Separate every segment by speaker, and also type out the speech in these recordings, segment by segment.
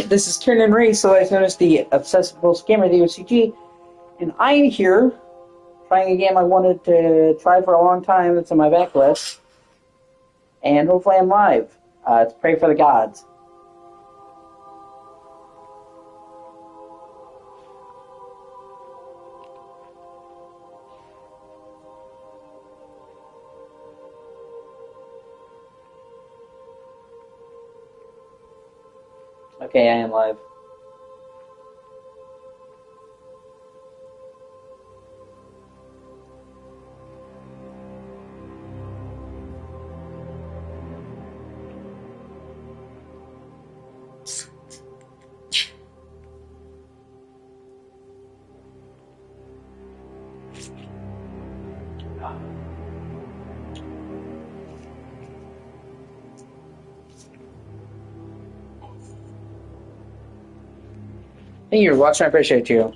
Speaker 1: This is Kieran Ray, so I've noticed the obsessive scammer, the O.C.G, and I'm here trying a game I wanted to try for a long time that's on my backlist, and hopefully I'm live. It's Pray for the Gods. Okay, I am live. Thank you for watching, I appreciate you.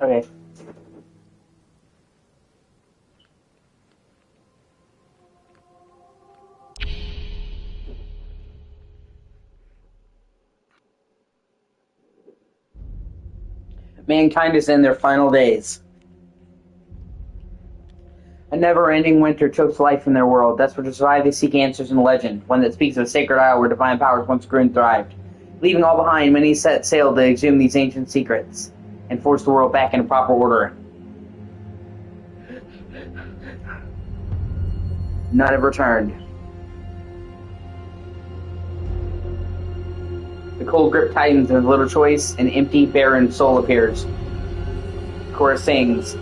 Speaker 1: Okay. Mankind is in their final days. A never-ending winter chokes life in their world. Desperate to survive, they seek answers in legend, one that speaks of a sacred isle where divine powers once grew and thrived. Leaving all behind, many set sail to exhume these ancient secrets and force the world back into proper order. None have returned. The cold grip tightens and with little choice, an empty, barren soul appears. The chorus sings.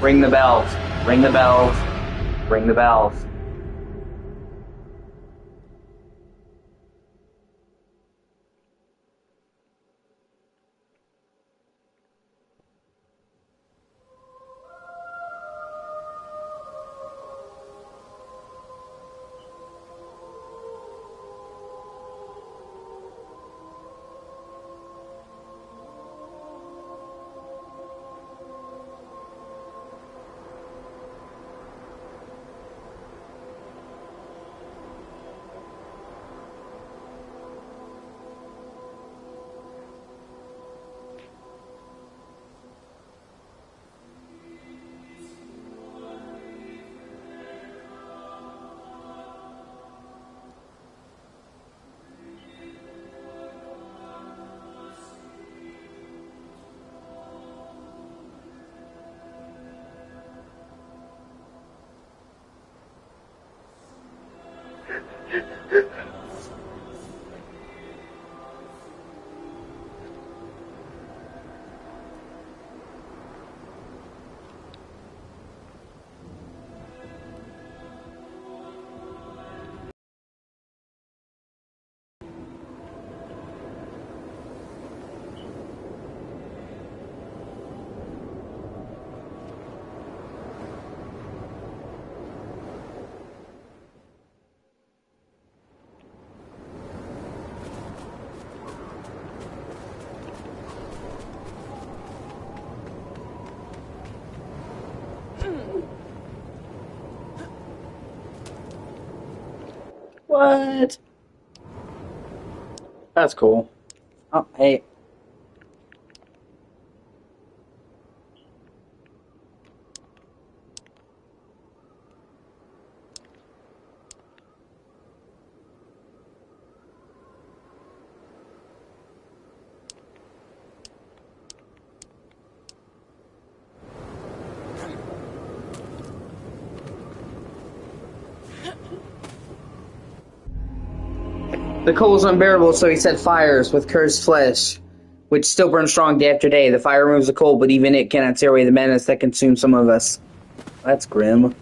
Speaker 1: Ring the bells, ring the bells, ring the bells. What? That's cool. Oh, hey. The cold was unbearable, so he set fires with cursed flesh, which still burns strong day after day. The fire removes the cold, but even it cannot tear away the madness that consumes some of us. That's grim.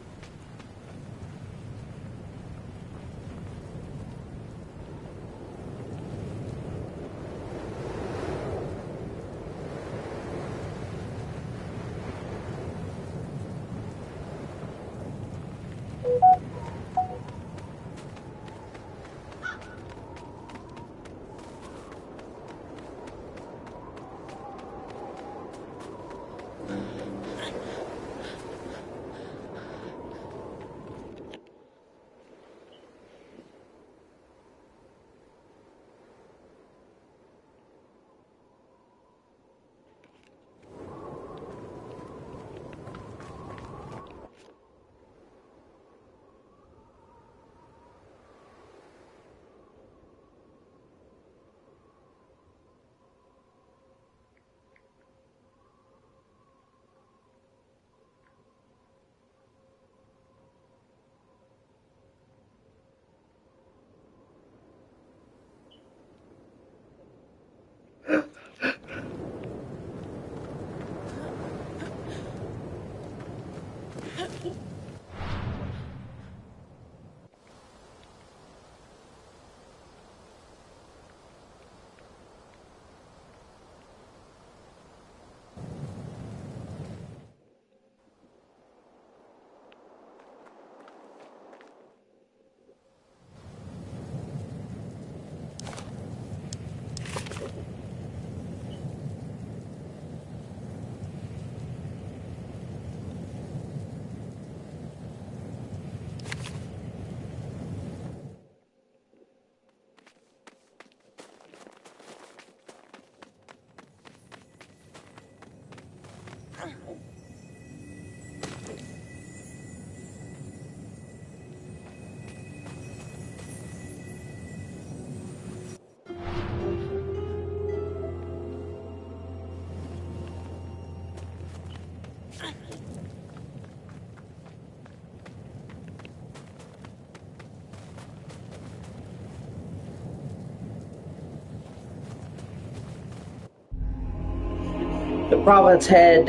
Speaker 1: The province had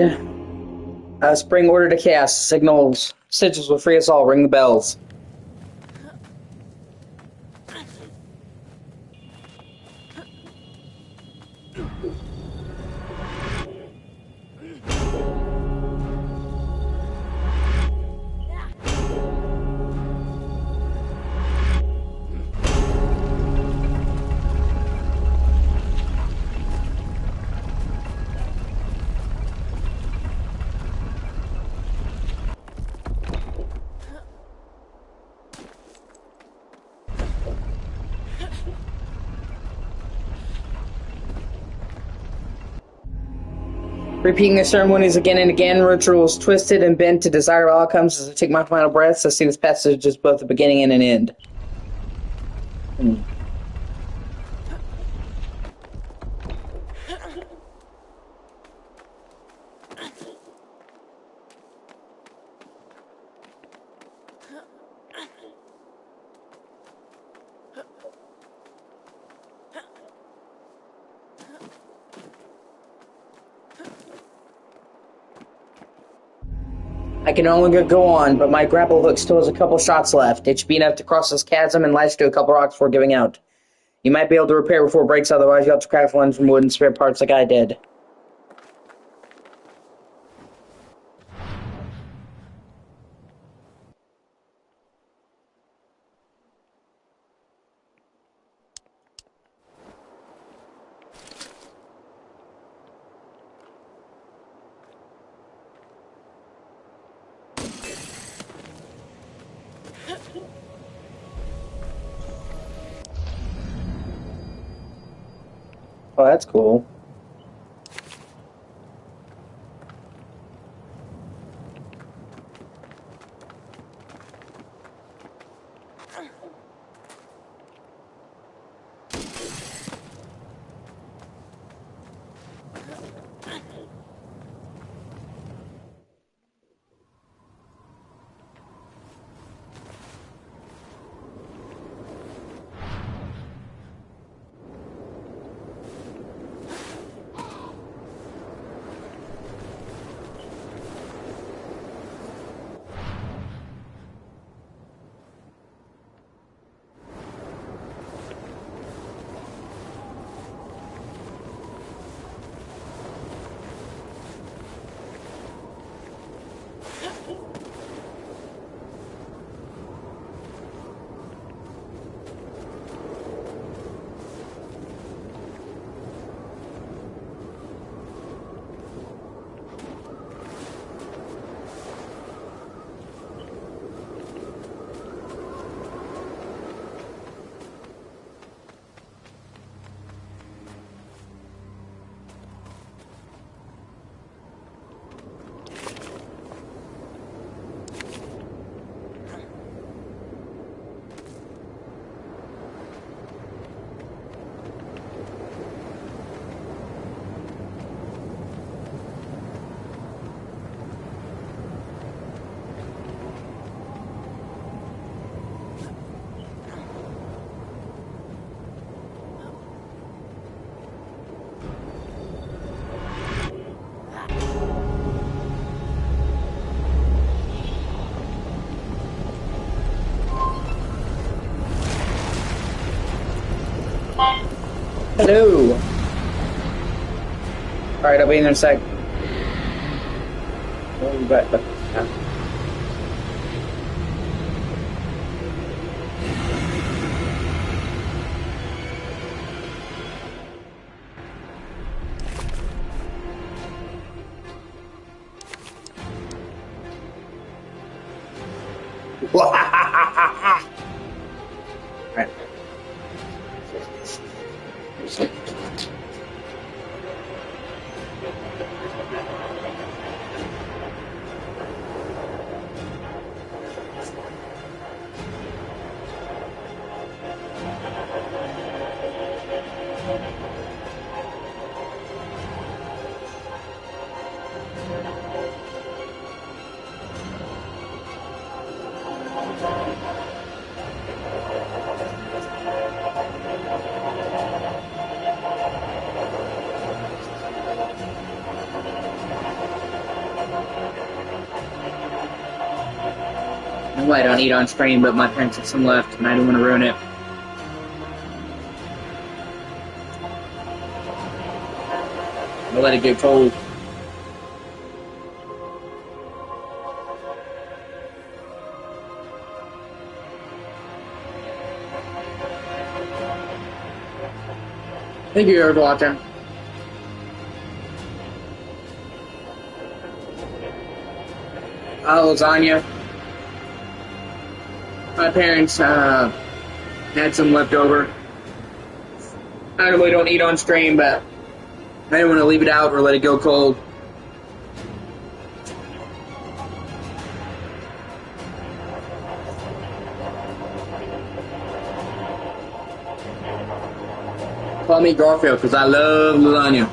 Speaker 1: a spring order to cast. Sigils will free us all. Ring the bells. Repeating the ceremonies again and again, rituals twisted and bent to desirable outcomes as I take my final breaths. I see this passage as both a beginning and an end. I can no longer go on, but my grapple hook still has a couple shots left. It should be enough to cross this chasm and latch to a couple rocks before giving out. You might be able to repair before it breaks, otherwise you'll have to craft one from wood and spare parts like I did. Oh, that's cool. Hello. Alright, I'll be in a sec. But Right. I don't eat on stream, but my parents have some left, and I don't want to ruin it. I'll let it get cold. Thank you for watching. Lasagna. My parents had some left over. I normally don't eat on stream, but I didn't want to leave it out or let it go cold. Call me Garfield because I love lasagna.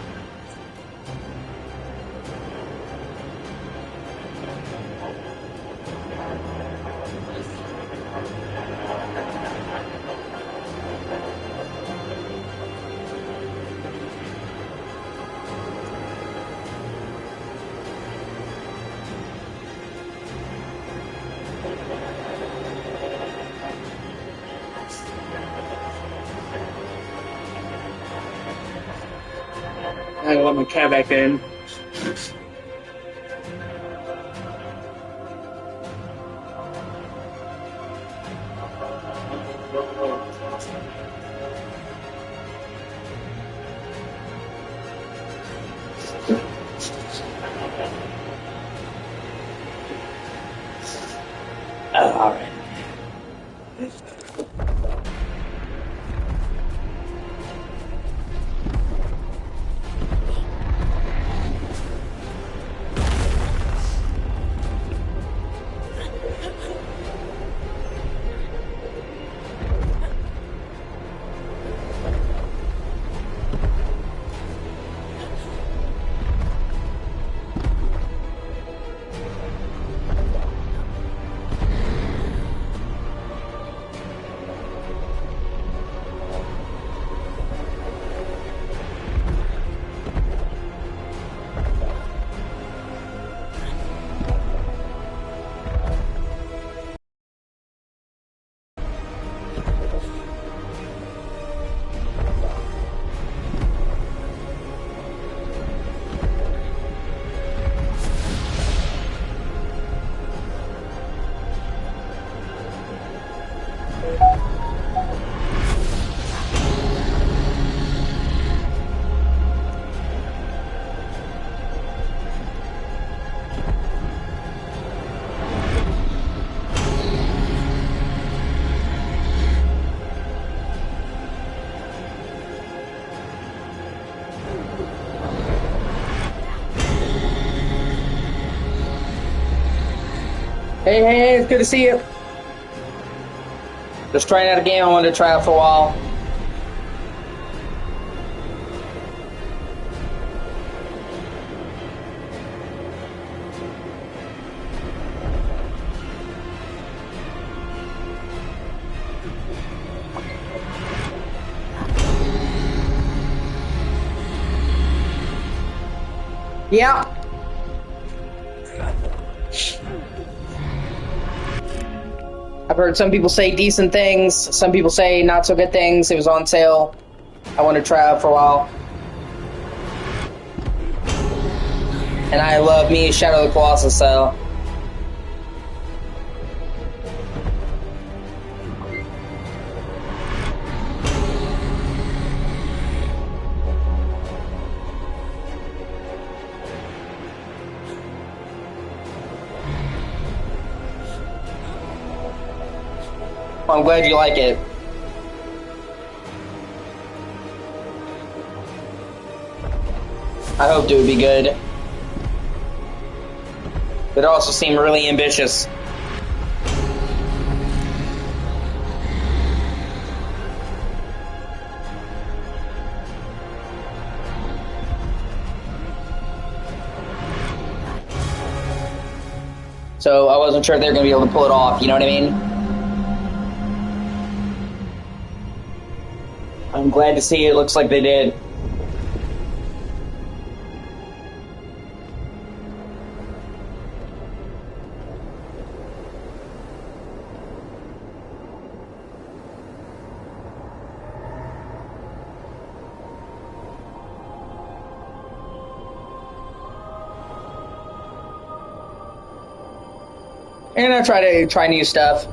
Speaker 1: I gotta let my cat back in. All right. Hey, it's good to see you. Just trying out a game I wanted to try out for a while. Yeah. I've heard some people say decent things, some people say not so good things. It was on sale. I want to try out for a while. And I love me Shadow of the Colossus, so... I'm glad you like it. I hoped it would be good. But it also seemed really ambitious. So I wasn't sure if they were going to be able to pull it off, you know what I mean? I'm glad to see it looks like they did. And I try new stuff.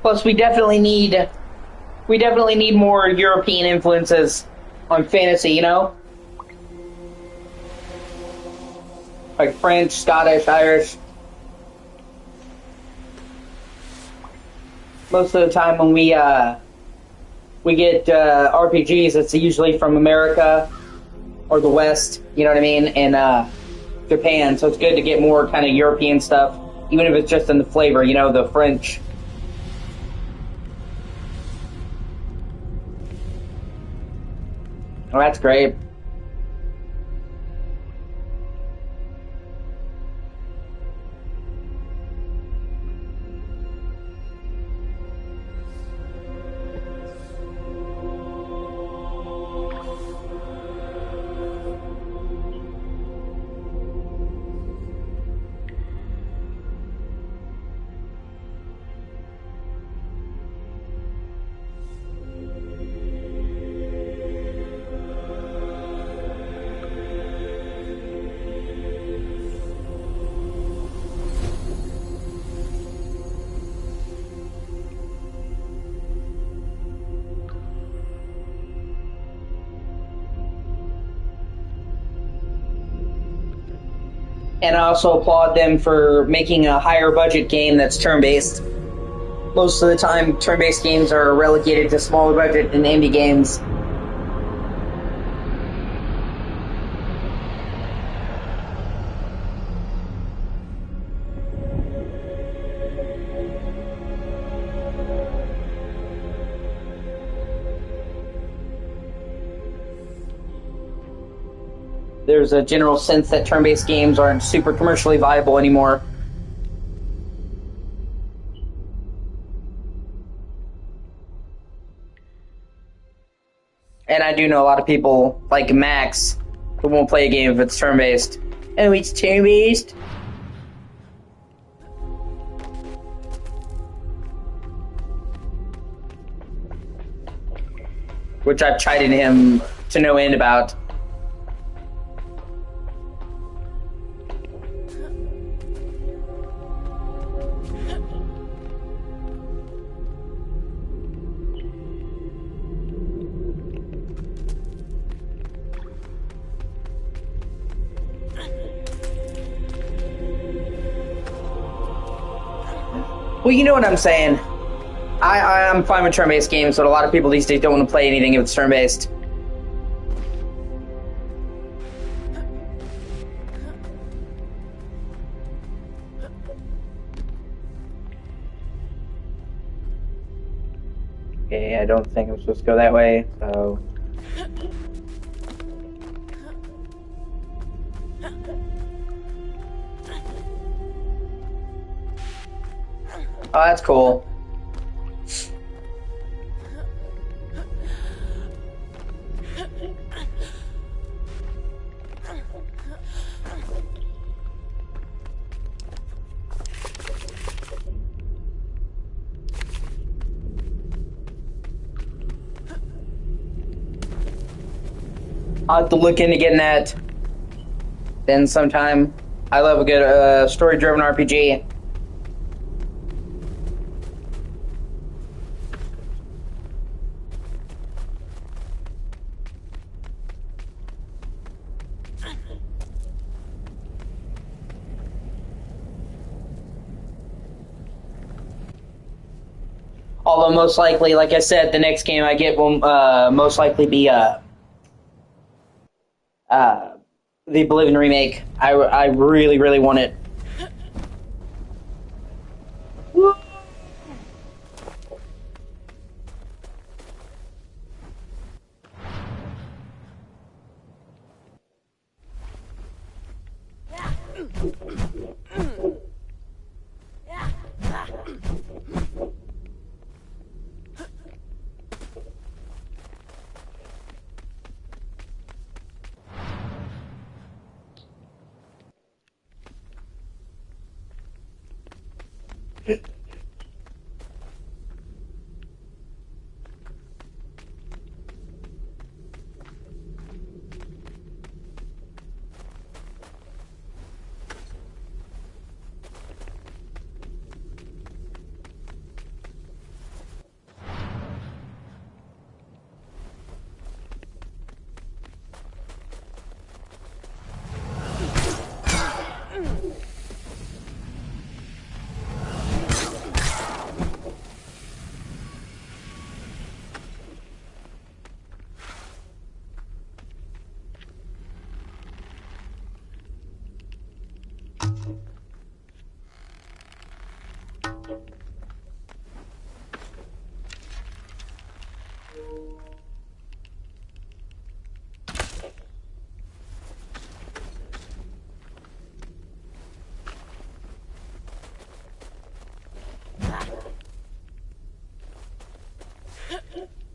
Speaker 1: Plus, we definitely need more European influences on fantasy, you know? Like French, Scottish, Irish. Most of the time when we get RPGs, it's usually from America or the West, you know what I mean, and Japan. So it's good to get more kind of European stuff, even if it's just in the flavor, you know, the French. Oh, that's great. And I also applaud them for making a higher budget game that's turn-based. Most of the time, turn-based games are relegated to smaller budget and indie games. There's a general sense that turn-based games aren't super commercially viable anymore. And I do know a lot of people, like Max, who won't play a game if it's turn-based. Oh, it's turn-based? Which I've chided him to no end about. Well, you know what I'm saying. I'm fine with turn-based games, but a lot of people these days don't want to play anything if it's turn-based. Okay, I don't think I'm supposed to go that way, so... Oh, that's cool. I'll have to look into getting that then sometime. I love a good story-driven RPG. Although most likely, like I said, the next game I get will most likely be the Oblivion remake. I really, really want it.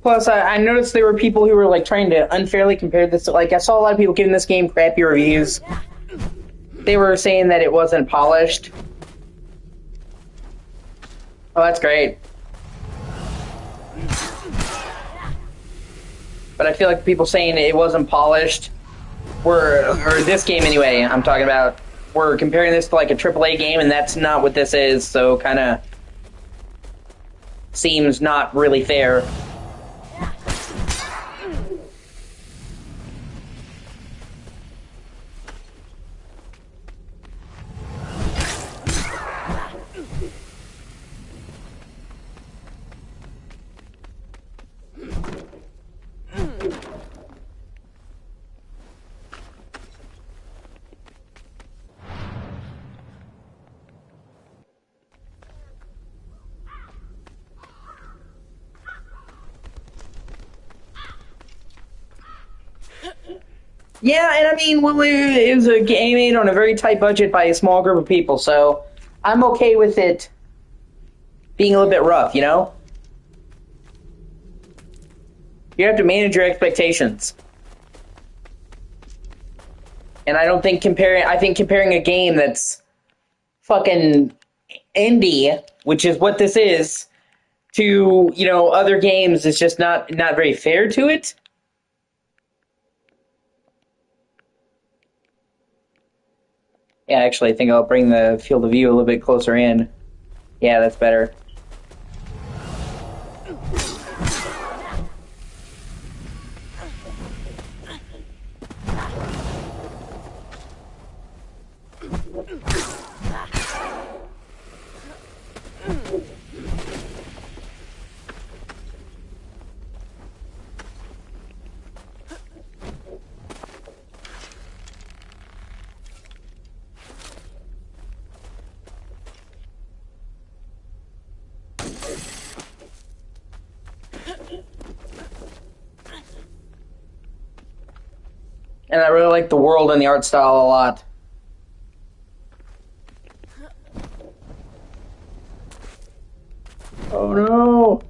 Speaker 1: Plus, I noticed there were people who were like trying to unfairly compare this. Like, I saw a lot of people giving this game crappy reviews. They were saying that it wasn't polished. Oh, that's great. But I feel like people saying it wasn't polished or this game anyway, I'm talking about, we're comparing this to like a AAA game, and that's not what this is, so kind of seems not really fair. Yeah, and I mean, well, it was a game made on a very tight budget by a small group of people, so I'm okay with it being a little bit rough, you know? You have to manage your expectations. And I don't think I think comparing a game that's fucking indie, which is what this is, to, you know, other games is just not very fair to it. Yeah, actually, I think I'll bring the field of view a little bit closer in. Yeah, that's better. And I really like the world and the art style a lot. Oh no!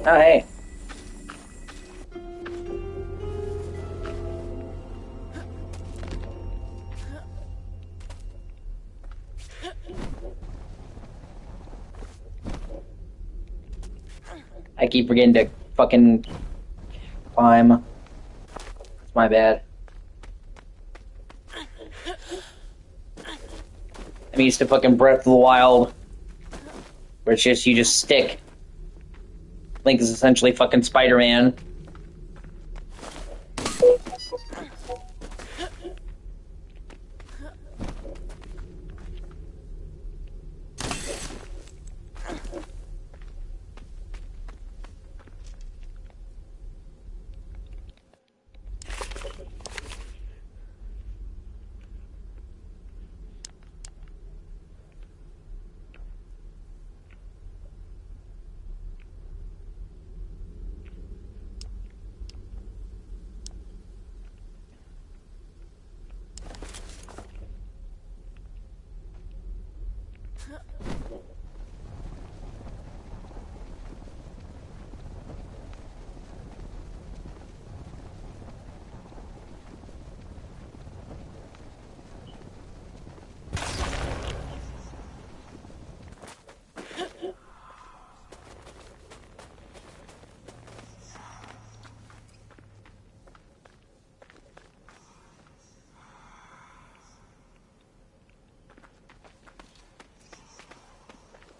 Speaker 1: Oh, hey. I keep forgetting to fucking climb. It's my bad. I'm used to fucking Breath of the Wild, where it's just, you just stick. Link is essentially fucking Spider-Man.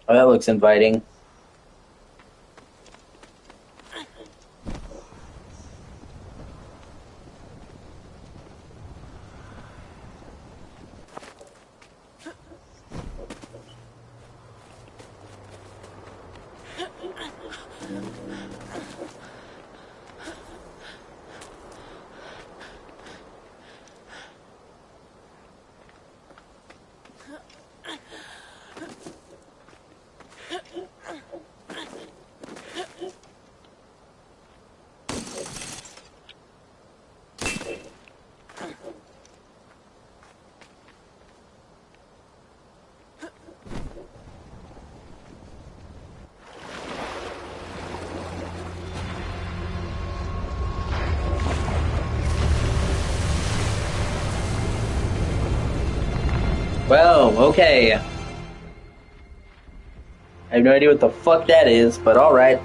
Speaker 1: Oh, that looks inviting. Well, okay. I have no idea what the fuck that is, but alright.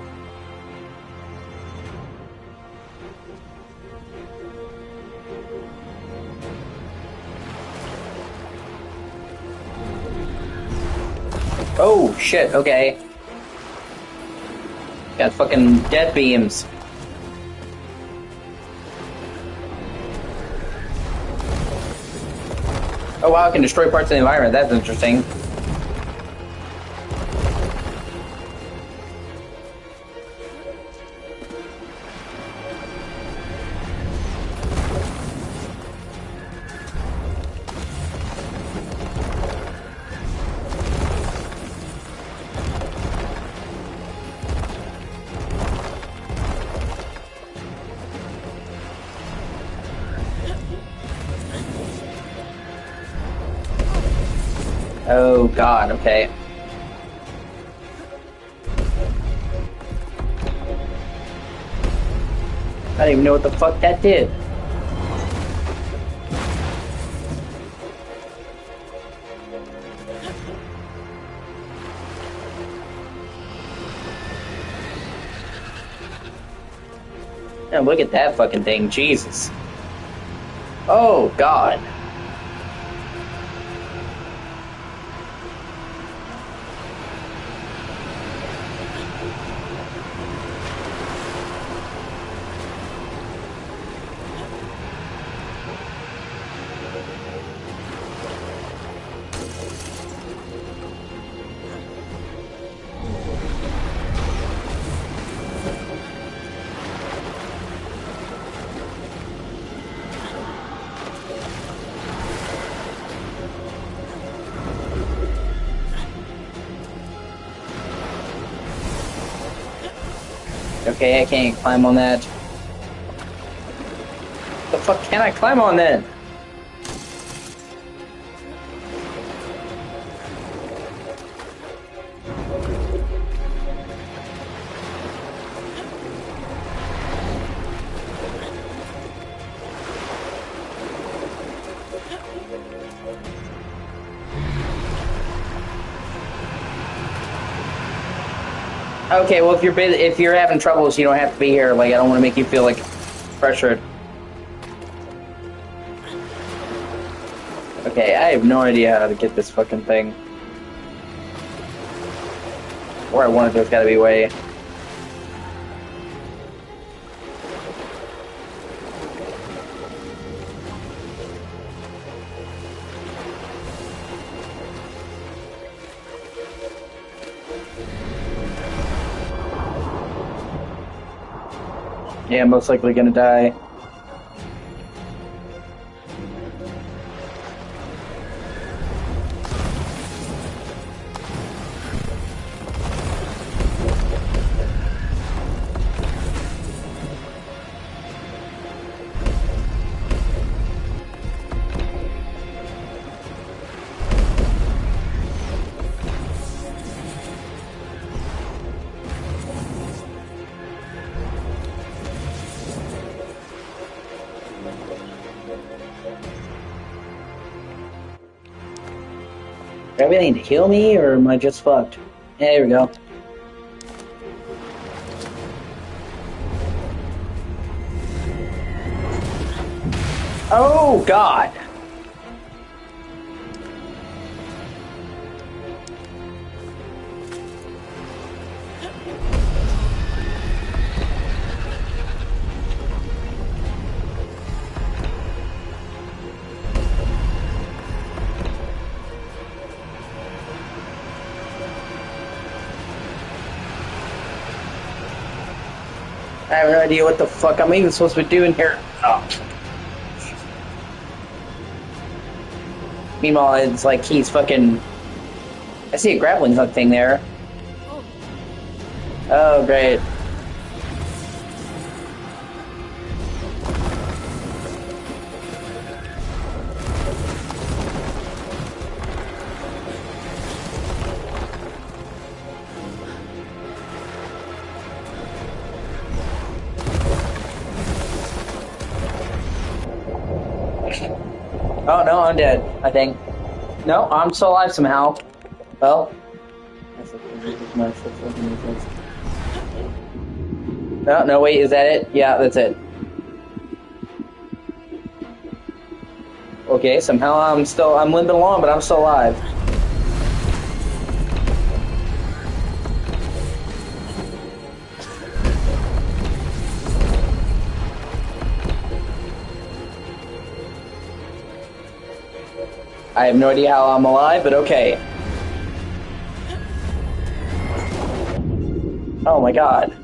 Speaker 1: Oh, shit, okay. Got fucking death beams. Oh wow, I can destroy parts of the environment. That's interesting. Oh god, okay. I don't even know what the fuck that did. Yeah, look at that fucking thing, Jesus. Oh god. Okay, I can't climb on that. The fuck can I climb on then? Okay, well if you're having troubles, you don't have to be here. Like I don't want to make you feel like pressured. Okay, I have no idea how to get this fucking thing. Where I want it, there's gotta be a way. Yeah, I'm most likely gonna die. Do I have anything to heal me, or am I just fucked? Yeah, there we go. Oh, God! I have no idea what the fuck I'm even supposed to be doing here. Oh. Meanwhile, it's like he's fucking... I see a grappling hook thing there. Oh, great. Oh no, I'm dead, I think. No, I'm still alive somehow. Well. No, no, wait, is that it? Yeah, that's it. Okay, somehow I'm limping along, but I'm still alive. I have no idea how I'm alive, but okay. Oh my god.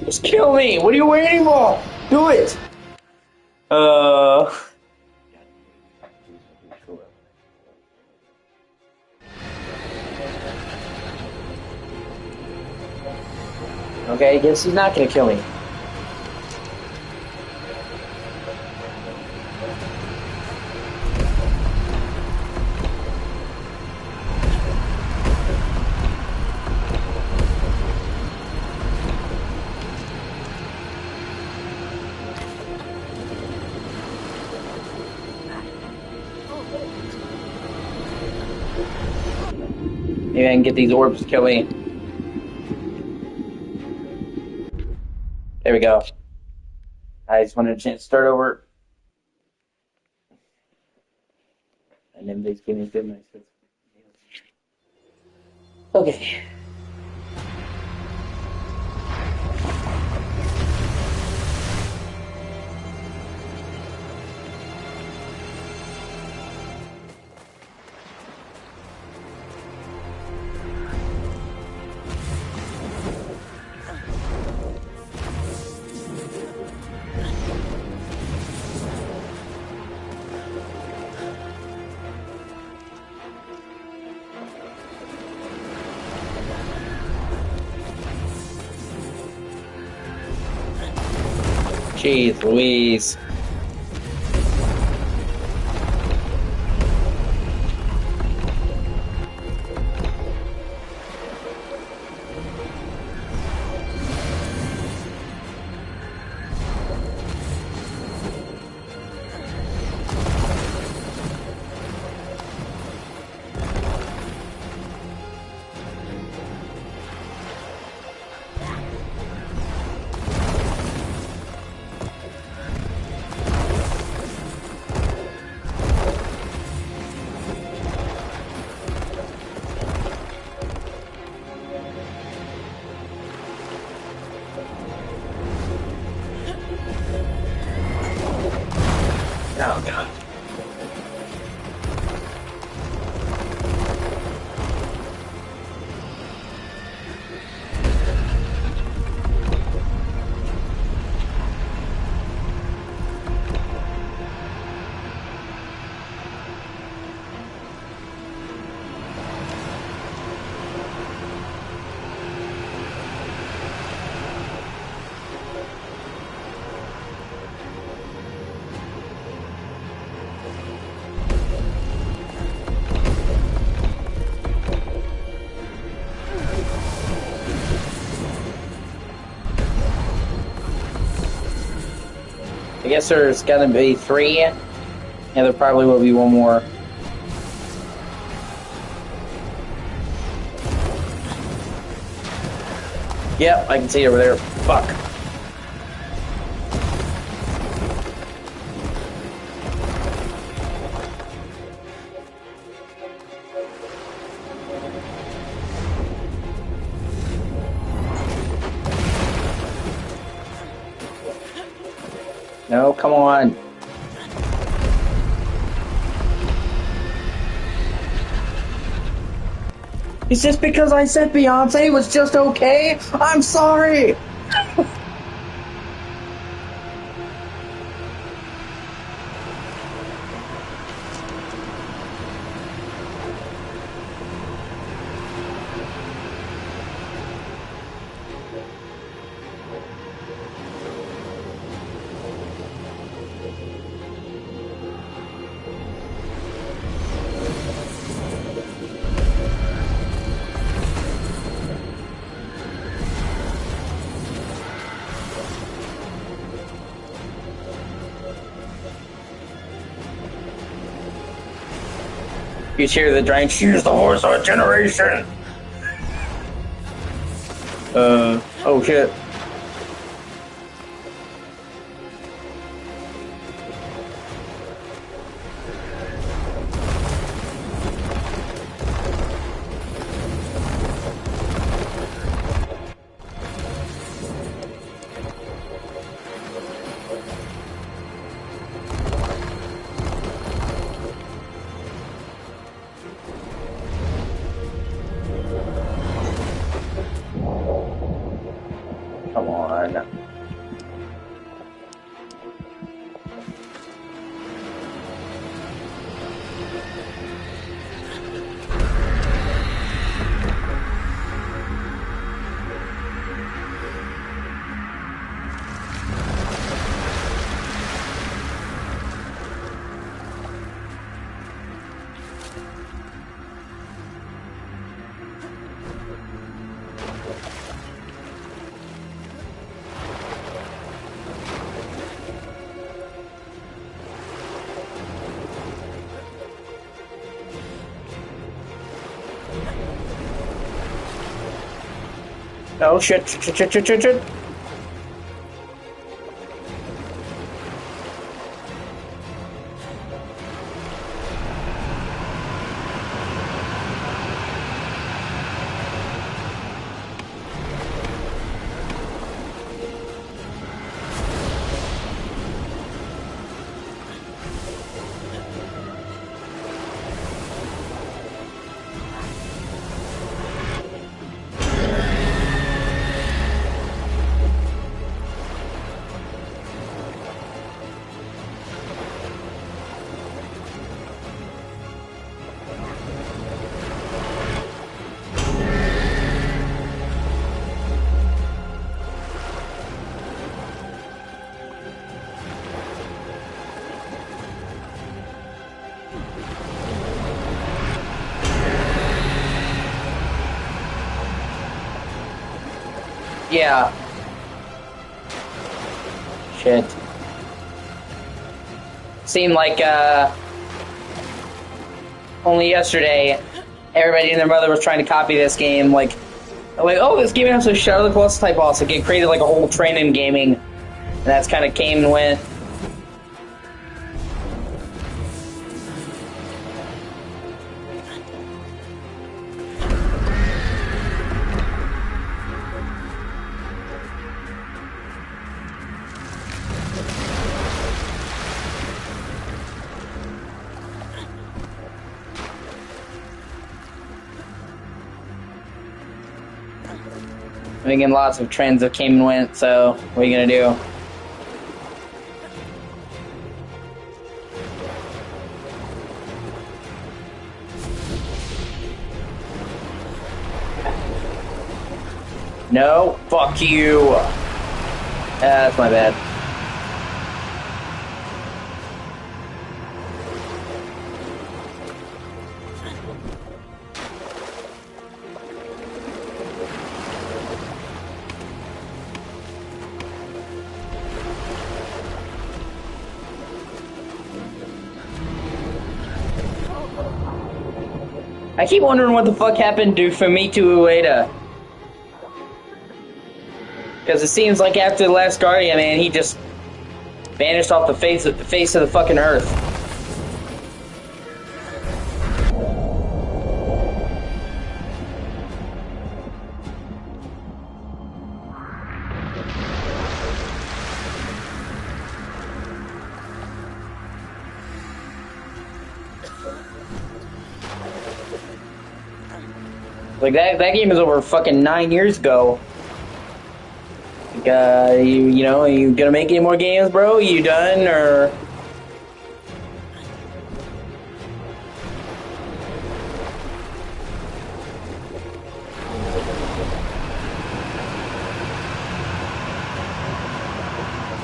Speaker 1: Just kill me! What are you waiting for? Do it! Okay, I guess he's not gonna kill me. Maybe I can get these orbs to kill me. There we go. I just wanted a chance to start over. And then they give me good nice. Okay. Jeez Louise. Oh god. I guess there's gonna be 3, and there probably will be one more. Yep, I can see it over there. Fuck. No, come on. It's just because I said Beyonce was just okay? I'm sorry! You hear the drain, choose the horse of a generation! Oh shit. Oh shit, shit, shit, shit, shit, shit. Yeah. Shit. Seemed like, only yesterday, everybody and their mother was trying to copy this game, like, oh, this game has a Shadow of the Colossus type boss. Like, it created, like, a whole trend in gaming, and that's kind of came and went. And again, lots of trends that came and went, so what are you gonna do? No, fuck you. That's my bad. I keep wondering what the fuck happened to Fumito Ueda. Because it seems like after the last Guardian, man, he just vanished off the face of the fucking earth. Like that game is over fucking 9 years ago. You know, you gonna make any more games, bro? You done, or?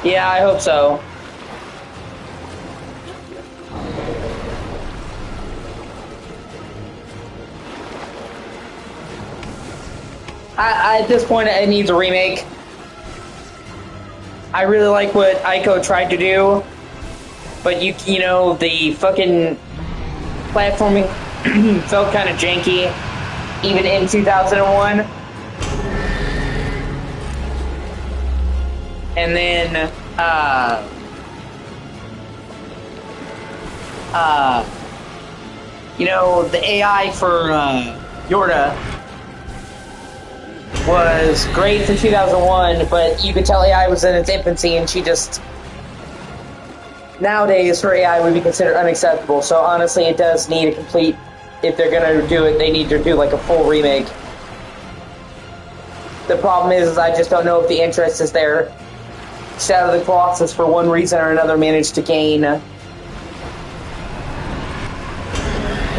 Speaker 1: Yeah, I hope so. At this point, it needs a remake. I really like what Ico tried to do, but you know, the fucking platforming felt kind of janky, even in 2001. And then, you know, the AI for Yorda was great for 2001, but you could tell AI was in its infancy, and she just... Nowadays, her AI would be considered unacceptable, so honestly, it does need a complete... If they're gonna do it, they need to do, like, a full remake. The problem is I just don't know if the interest is there. Shadow of the Colossus, for one reason or another, managed to gain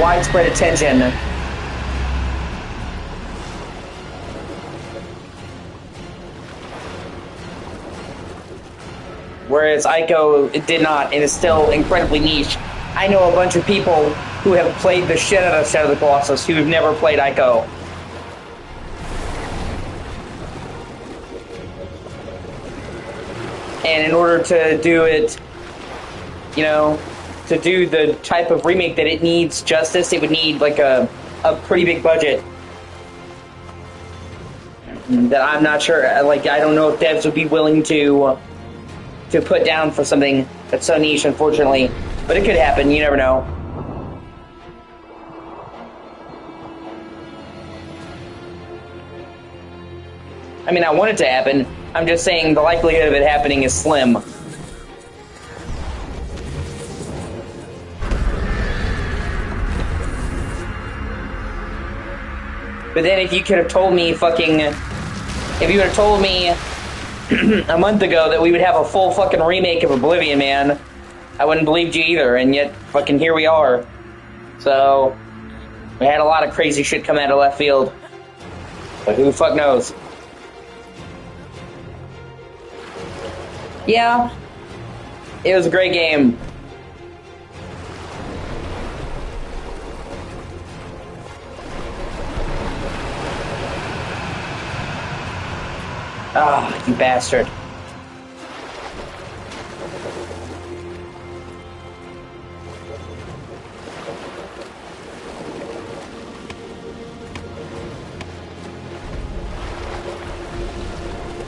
Speaker 1: widespread attention. Whereas Ico did not, and is still incredibly niche. I know a bunch of people who have played the shit out of Shadow of the Colossus who have never played Ico. And in order to do it, you know, to do the type of remake that it needs justice, it would need like a pretty big budget. that I'm not sure. Like, I don't know if devs would be willing to put down for something that's so niche, unfortunately. But it could happen. You never know. I mean, I want it to happen. I'm just saying the likelihood of it happening is slim. But then if you could have told me if you would have told me a month ago that we would have a full fucking remake of Oblivion, man, I wouldn't believe you either, and yet fucking here we are. So, we had a lot of crazy shit come out of left field. But who the fuck knows? Yeah, it was a great game. Ah, you bastard.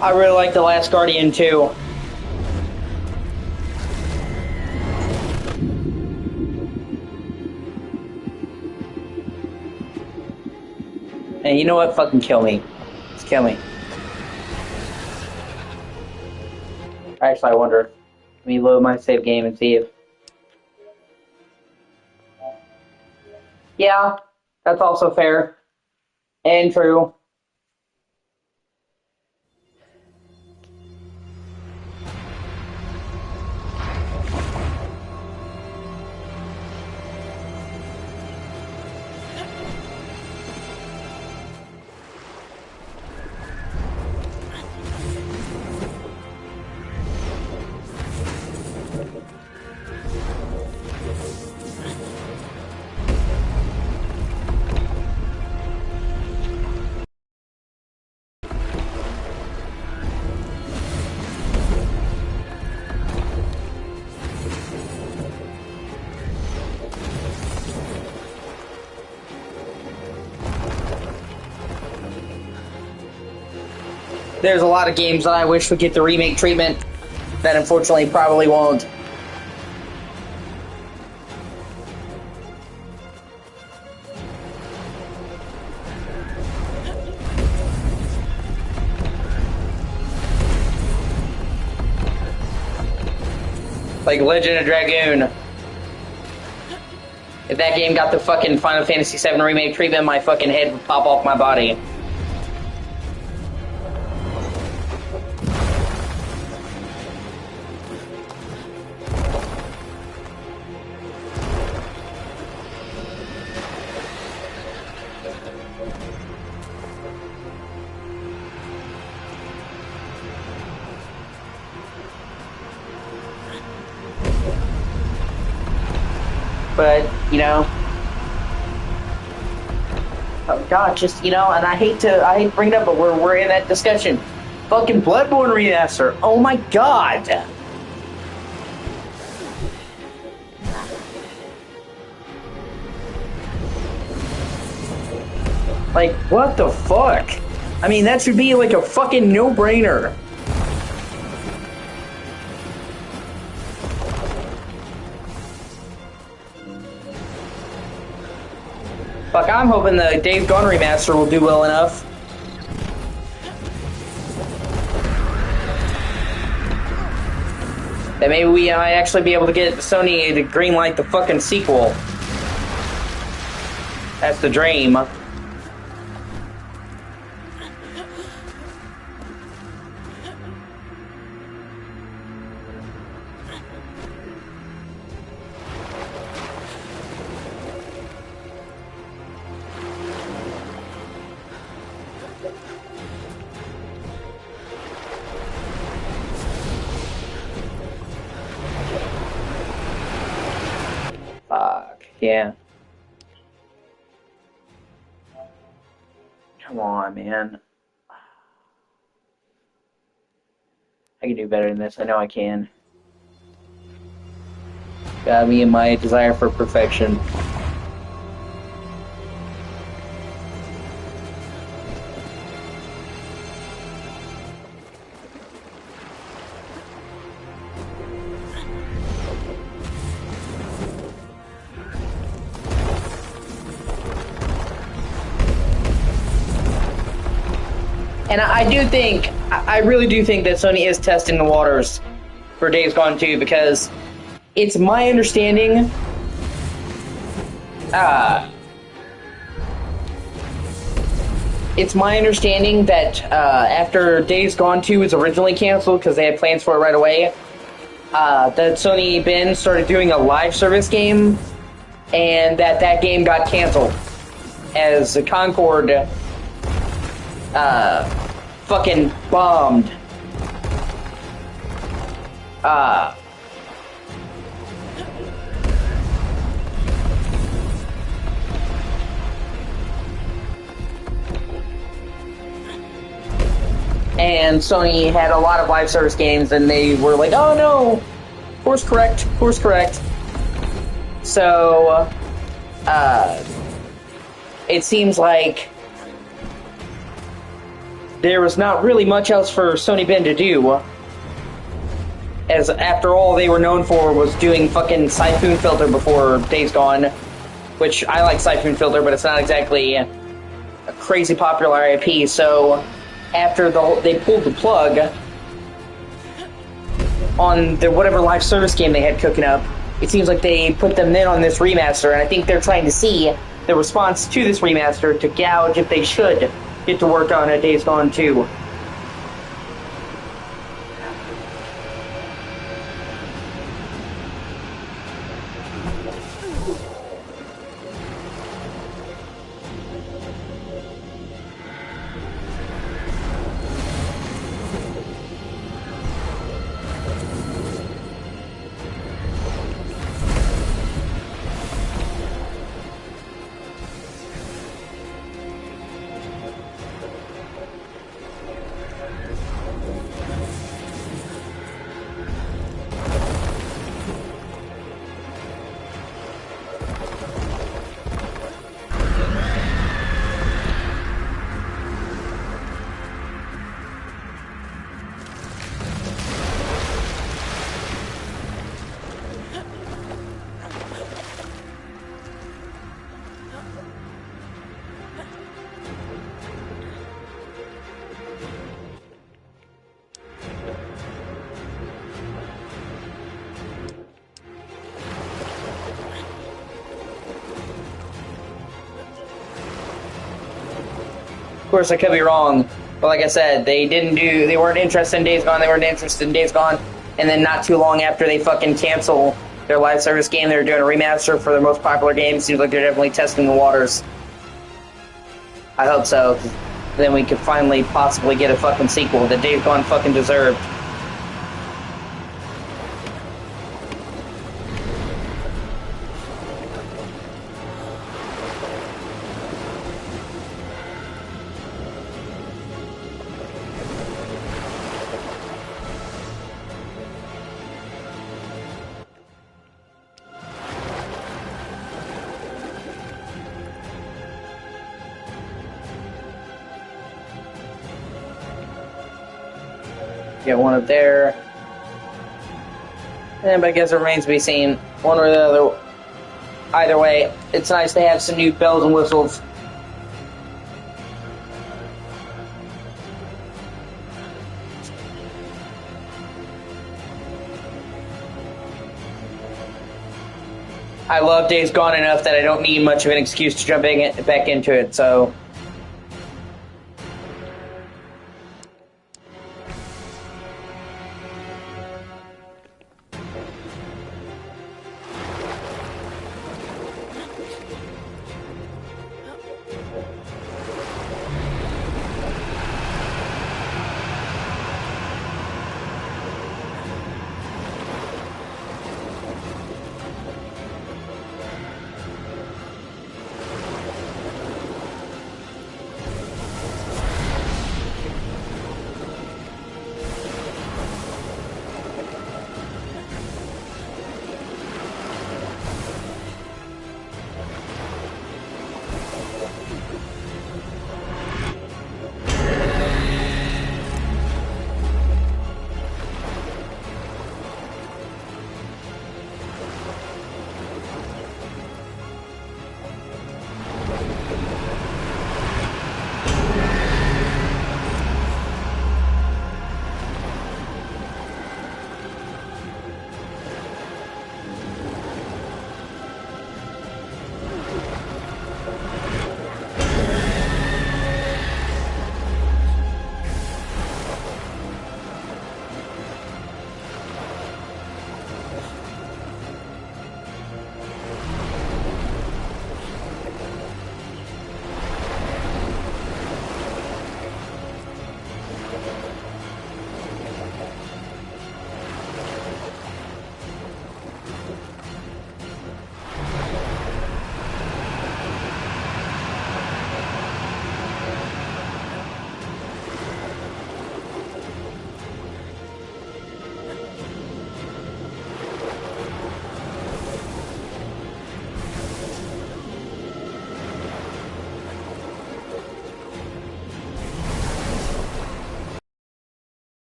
Speaker 1: I really like The Last Guardian too. And you know what? Fucking kill me. Just kill me. Actually, I wonder. Let me load my save game and see if... Yeah, that's also fair. And true. There's a lot of games that I wish would get the remake treatment that unfortunately probably won't. Like Legend of Dragoon. If that game got the fucking Final Fantasy VII remake treatment, my fucking head would pop off my body. But, you know, oh god, just, you know, and I hate to bring it up, but we're in that discussion. Fucking Bloodborne remaster. Oh my god. Like, what the fuck? I mean, that should be like a fucking no-brainer. Fuck, I'm hoping the Days Gone remaster will do well enough. That maybe we might actually be able to get Sony to greenlight the fucking sequel. That's the dream. Fuck, yeah. Come on, man. I can do better than this. I know I can. Got me and my desire for perfection. And I really do think that Sony is testing the waters for Days Gone 2, because it's my understanding, that after Days Gone 2 was originally canceled because they had plans for it right away, that Sony Ben started doing a live service game, and that game got canceled as the Concord fucking bombed. And Sony had a lot of live service games, and they were like, oh no, course correct. So, it seems like there was not really much else for Sony Ben to do, as after all they were known for was doing fucking Siphon Filter before Days Gone, which I like Siphon Filter, but it's not exactly a crazy popular IP, so after they pulled the plug on the whatever live service game they had cooking up, it seems like they put them in on this remaster, and I think they're trying to see the response to this remaster to gauge if they should get to work on a Days Gone 2. Of course, I could be wrong, but like I said, they weren't interested in Days Gone, they weren't interested in Days Gone, and then not too long after they fucking cancel their live service game, they were doing a remaster for their most popular game. Seems like they're definitely testing the waters. I hope so. Then we could finally possibly get a fucking sequel that Days Gone fucking deserved. Get one up there. But I guess it remains to be seen. One or the other. Either way, it's nice to have some new bells and whistles. I love Days Gone enough that I don't need much of an excuse to jump back into it, so...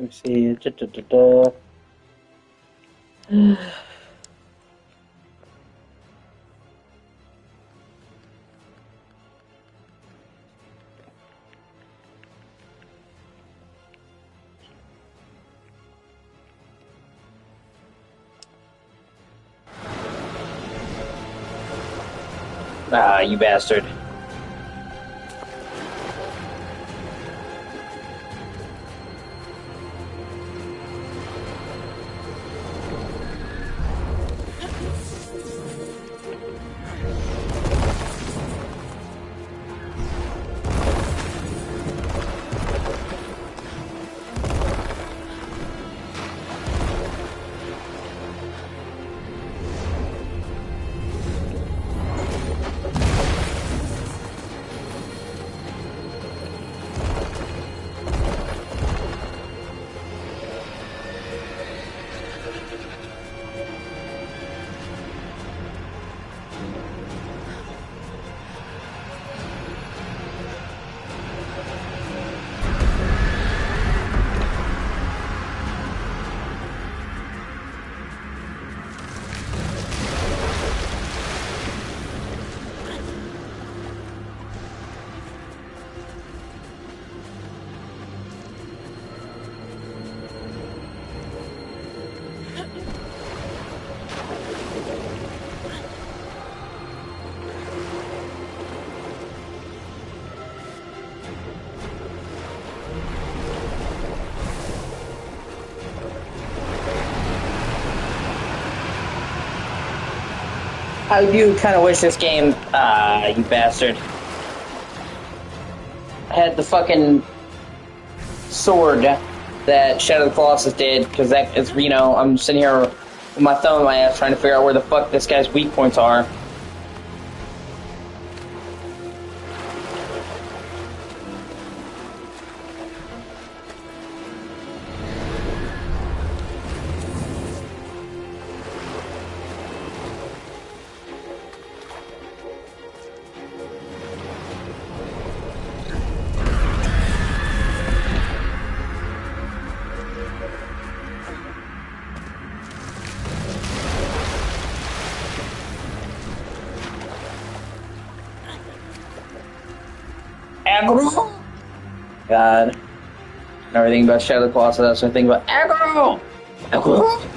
Speaker 1: me see. Ah, you bastard. I do kind of wish this game, you bastard, had the fucking sword that Shadow of the Colossus did, because that is, you know, I'm sitting here with my thumb in my ass trying to figure out where the fuck this guy's weak points are. Aggro! God. Everything about Shadow of the Colossus, that's what I think about aggro! Aggro!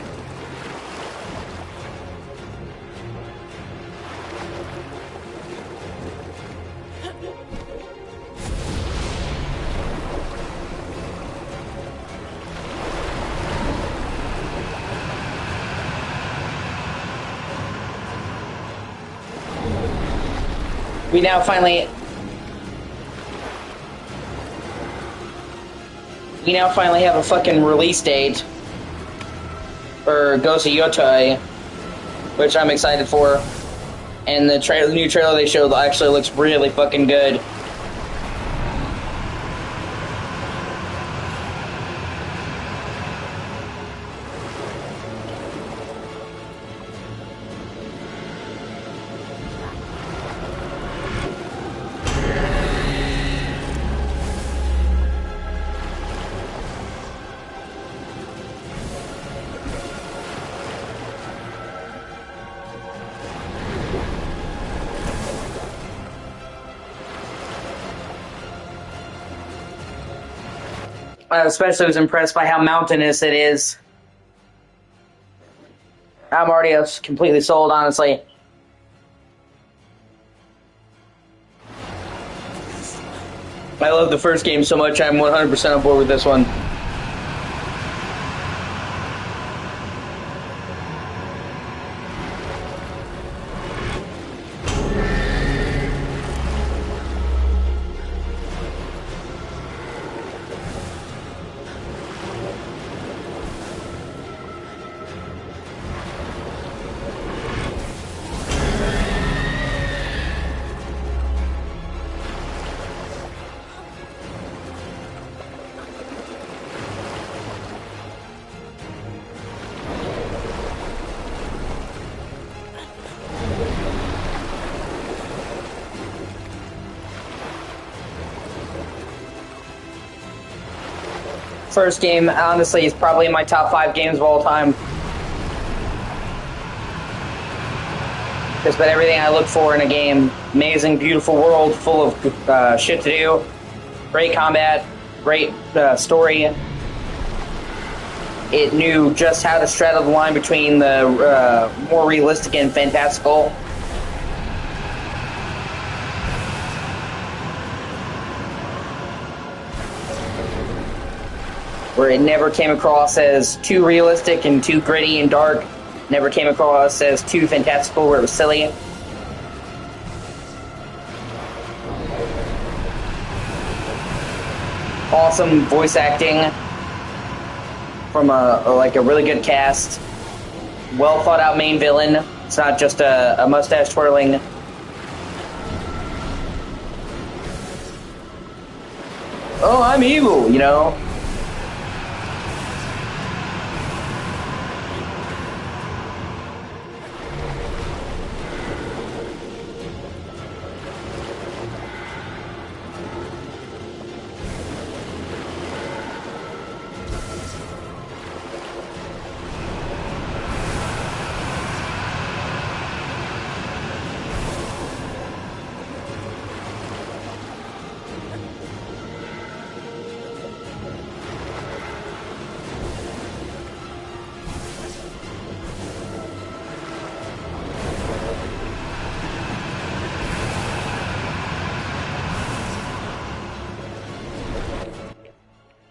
Speaker 1: We now finally have a fucking release date for Ghost of Yotei, which I'm excited for. And the new trailer they showed actually looks really fucking good. I especially was impressed by how mountainous it is. I'm already completely sold, honestly. I love the first game so much, I'm 100% on board with this one. first game, honestly, is probably in my top 5 games of all time. Just about everything I look for in a game. Amazing, beautiful world full of shit to do. Great combat, great story. It knew just how to straddle the line between the more realistic and fantastical. Where it never came across as too realistic and too gritty and dark. Never came across as too fantastical where it was silly. Awesome voice acting from a really good cast. Well thought out main villain. It's not just a mustache twirling. Oh, I'm evil, you know?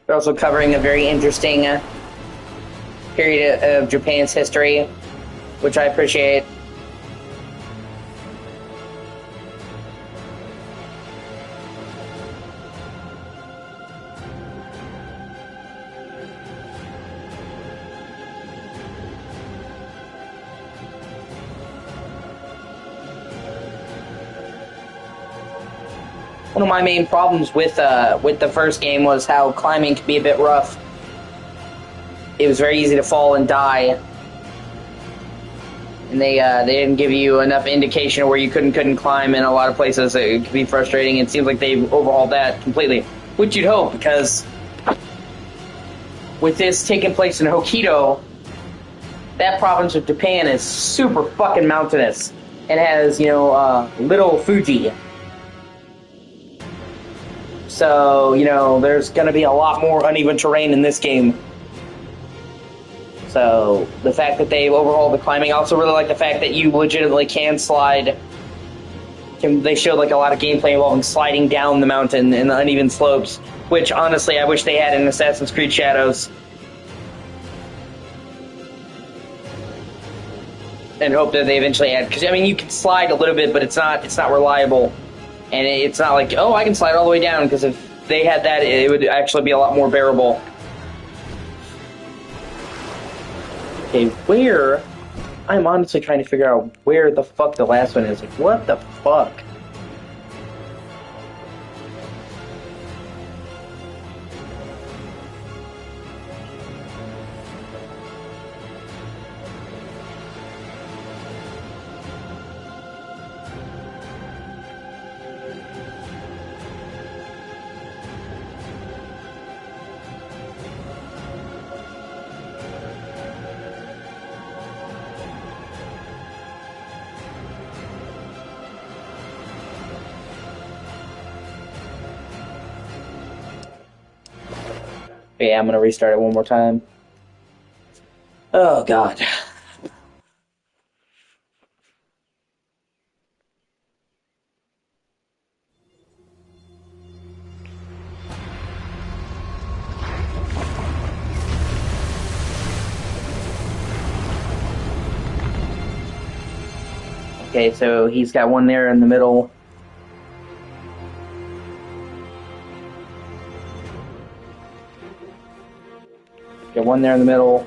Speaker 1: They're also covering a very interesting period of Japan's history, which I appreciate. One of my main problems with the first game was how climbing could be a bit rough. It was very easy to fall and die, and they didn't give you enough indication of where you couldn't climb in a lot of places. It could be frustrating. It seems like they've overhauled that completely, which you'd hope, because with this taking place in Hokkaido, that province of Japan is super fucking mountainous and has, little Fuji. So, there's going to be a lot more uneven terrain in this game. So, the fact that they've overhauled the climbing, I also really like the fact that you legitimately can slide. They showed a lot of gameplay involving sliding down the mountain in the uneven slopes, which, honestly, I wish they had in Assassin's Creed Shadows. And hope that they eventually add, because, you can slide a little bit, but it's not reliable. And it's not like, oh, I can slide all the way down, because if they had that, it would actually be a lot more bearable. Okay, where? I'm honestly trying to figure out where the fuck the last one is. What the fuck? Yeah, I'm gonna restart it one more time. Oh, God. Okay, so he's got one there in the middle. Got one there in the middle.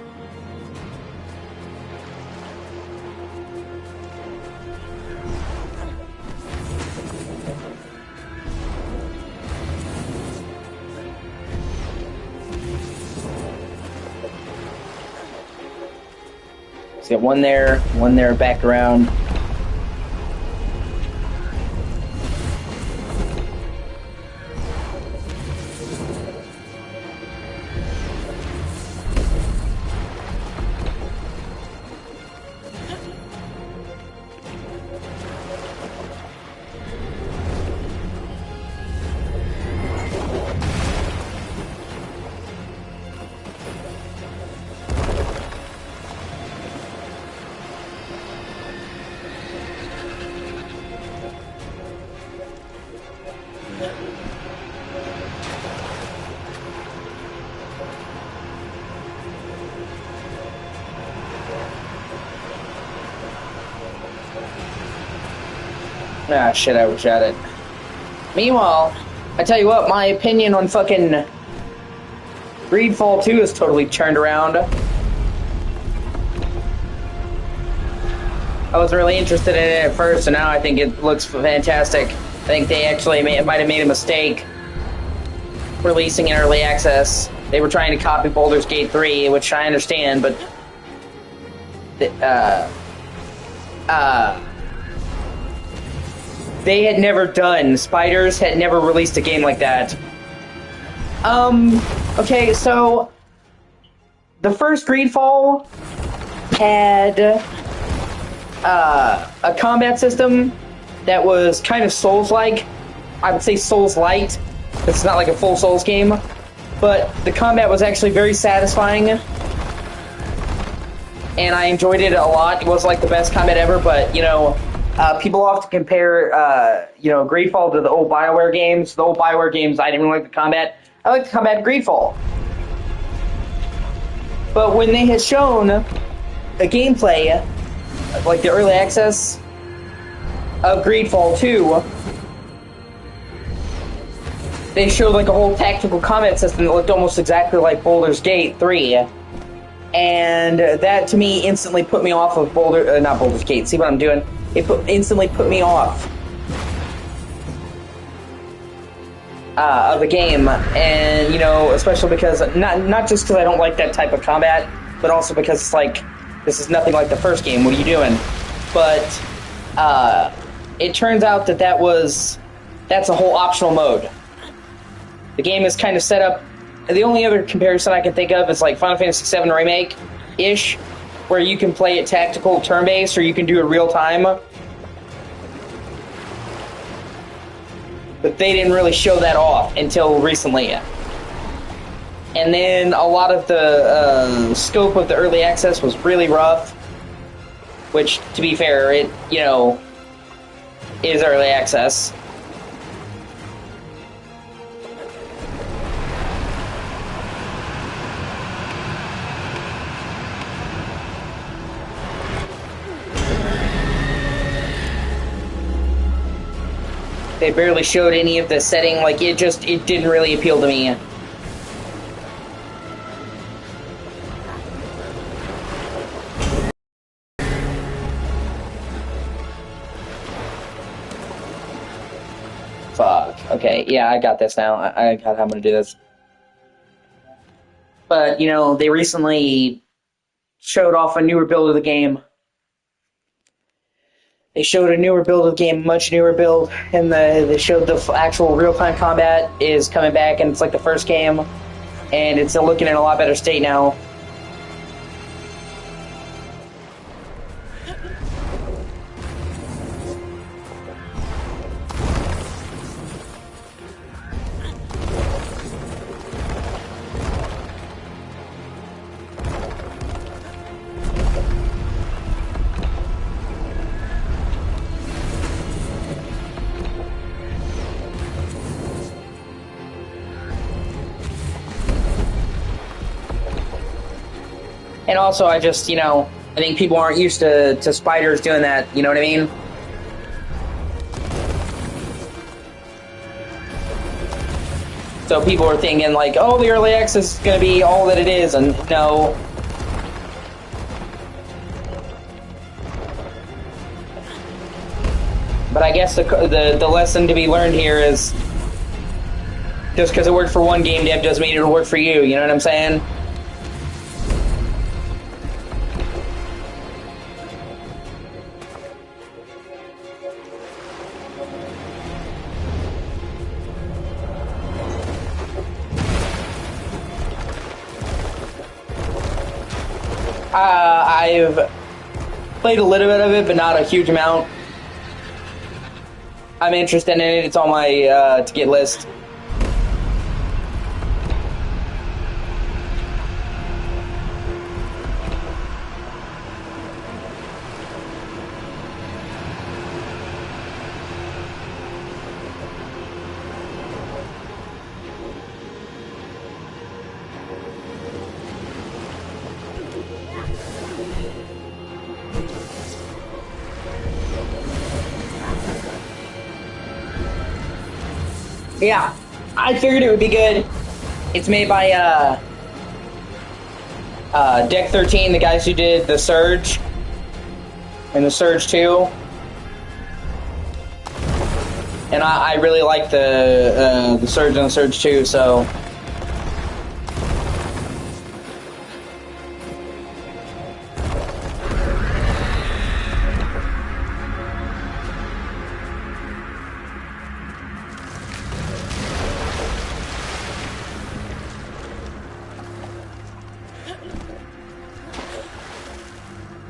Speaker 1: He's got one there back around. Ah, shit, I overshot it. Meanwhile, I tell you what, my opinion on fucking Greedfall 2 is totally turned around. I was really interested in it at first, and now I think it looks fantastic. I think they actually might have made a mistake releasing in early access. They were trying to copy Baldur's Gate 3, which I understand, but they had never done. Spiders had never released a game like that. Okay, so the first Greedfall had a combat system that was kind of Souls-like. I would say Souls-light. It's not like a full Souls game, but the combat was actually very satisfying, and I enjoyed it a lot. It was like the best combat ever, but you know, people often compare Greedfall to the old BioWare games. The old BioWare games, I didn't really like the combat. I like the combat in Greedfall. But when they had shown a gameplay, like the early access of Greedfall 2, they showed like a whole tactical combat system that looked almost exactly like Baldur's Gate 3. And that to me instantly put me off of not Baldur's Gate, see what I'm doing? It instantly put me off of the game, and you know, especially because not just because I don't like that type of combat, but also because it's like, this is nothing like the first game. What are you doing? But it turns out that that's a whole optional mode. The game is kind of set up. The only other comparison I can think of is like Final Fantasy VII Remake ish, where you can play it tactical turn-based, or you can do it real time. But they didn't really show that off until recently. And then a lot of the scope of the early access was really rough, which, to be fair, it, you know, is early access. They barely showed any of the setting, like, it didn't really appeal to me. Fuck. Okay, yeah, I got this now. I got how I'm gonna do this. But, you know, they recently showed off a newer build of the game. They showed a newer build of the game, much newer build, and they showed the actual real-time combat is coming back, and it's like the first game, and it's looking in a lot better state now. And also, I just, you know, I think people aren't used to spiders doing that, you know what I mean? So people are thinking, like, oh, the early access is going to be all that it is, and no. But I guess the lesson to be learned here is, just because it worked for one game dev doesn't mean it'll work for you, you know what I'm saying? I've played a little bit of it, but not a huge amount. I'm interested in it. It's on my to-get list. Yeah, I figured it would be good. It's made by Deck 13, the guys who did The Surge and The Surge 2. And I really like the Surge and The Surge 2, so...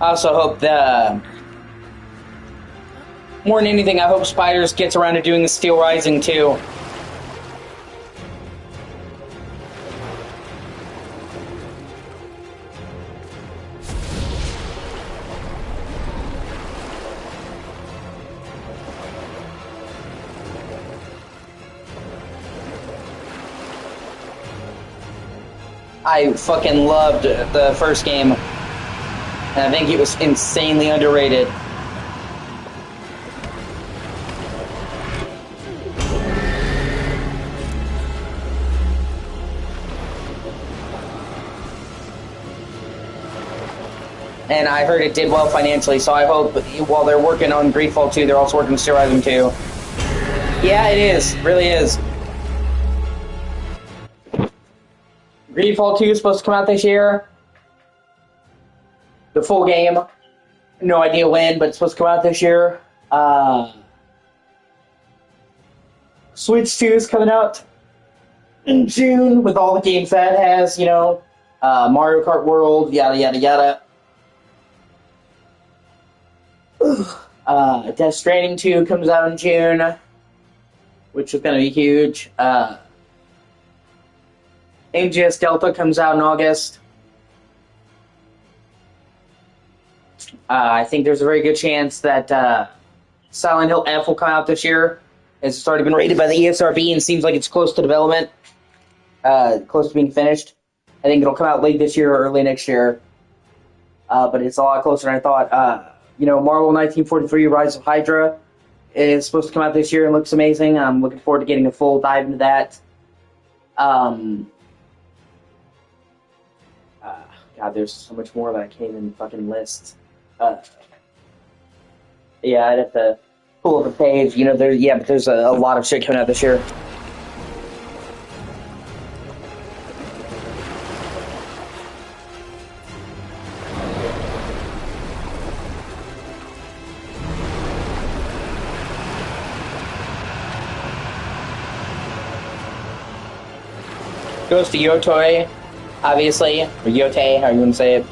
Speaker 1: I also hope more than anything, I hope Spiders gets around to doing the Steel Rising too. I fucking loved the first game. And I think it was insanely underrated. And I heard it did well financially, so I hope while they're working on Greedfall 2, they're also working on Steel Rising 2. Yeah, it is. It really is. Greedfall 2 is supposed to come out this year. The full game. No idea when, but it's supposed to come out this year. Switch 2 is coming out in June with all the games that has, you know, Mario Kart World, yada, yada, yada. Death Stranding 2 comes out in June, which is going to be huge. MGS Delta comes out in August. I think there's a very good chance that Silent Hill F will come out this year. It's already been rated by the ESRB and seems like it's close to development, close to being finished. I think it'll come out late this year or early next year, but it's a lot closer than I thought. You know, Marvel 1943 Rise of Hydra is supposed to come out this year and looks amazing. I'm looking forward to getting a full dive into that. God, there's so much more that I can't even fucking list. Yeah, I'd have to pull up a page. You know, but there's a lot of shit coming out this year. Goes to Yotoi, obviously, or Yotei, how you want to say it.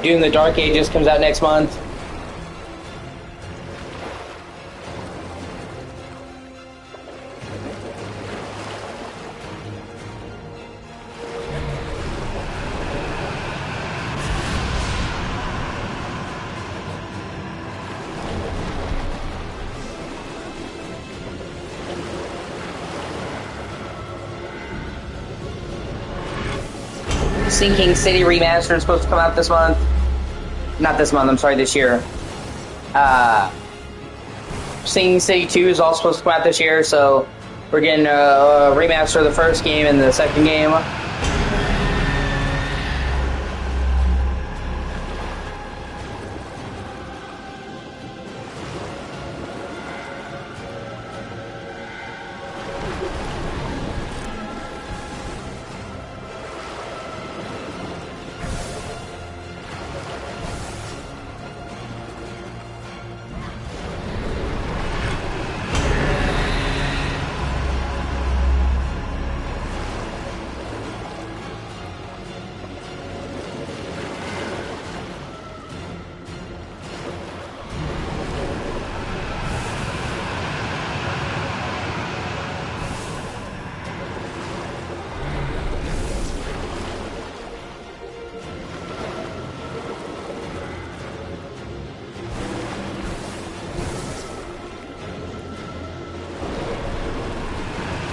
Speaker 1: Doom the Dark Ages comes out next month. Sinking City Remastered is supposed to come out this month. Not this month, I'm sorry, this year. Sinking City 2 is also supposed to come out this year, so we're getting a remaster of the first game and the second game.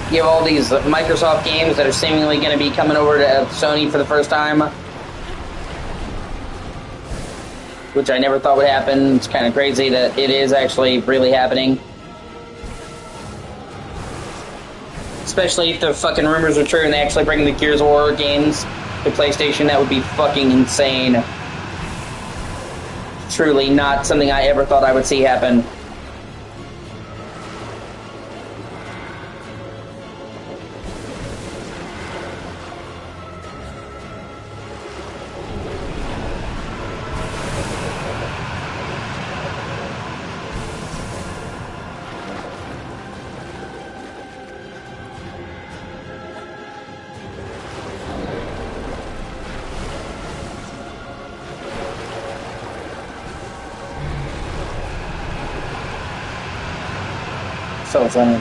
Speaker 1: You have all these Microsoft games that are seemingly going to be coming over to Sony for the first time, which I never thought would happen. It's kind of crazy that it is actually really happening. Especially if the fucking rumors are true and they actually bring the Gears of War games to PlayStation, that would be fucking insane. Truly not something I ever thought I would see happen. So it's on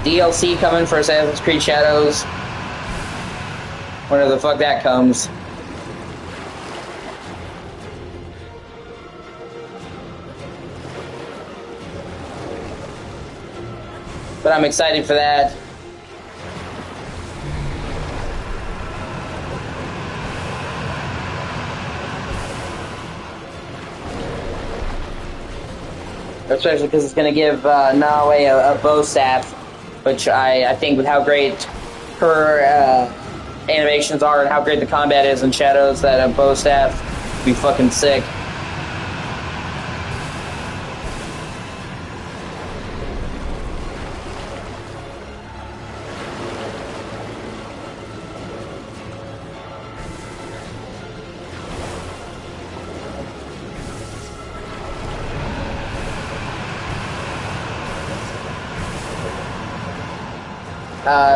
Speaker 1: DLC coming for Assassin's Creed Shadows. Whenever the fuck that comes. But I'm excited for that. Especially because it's going to give Nawe a bow staff, which I think with how great her animations are and how great the combat is in Shadows, that a bow staff would be fucking sick.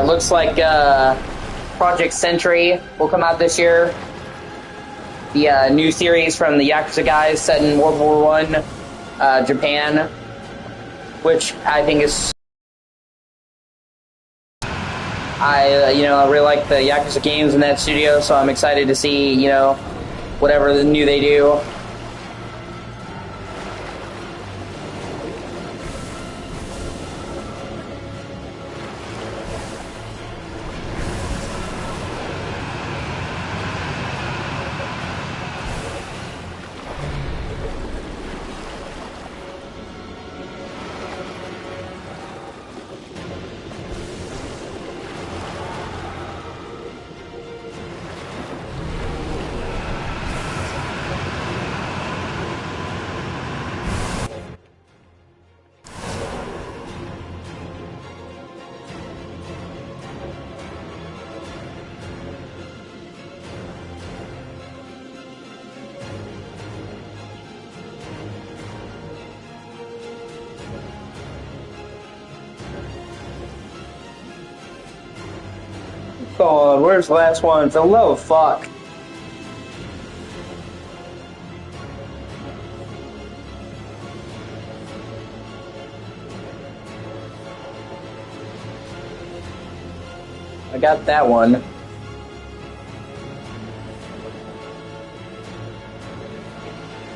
Speaker 1: Looks like Project Sentry will come out this year. The new series from the Yakuza guys set in World War I, Japan, which I think is... I really like the Yakuza games in that studio, so I'm excited to see, whatever new they do. God, where's the last one? For the love of fuck. I got that one.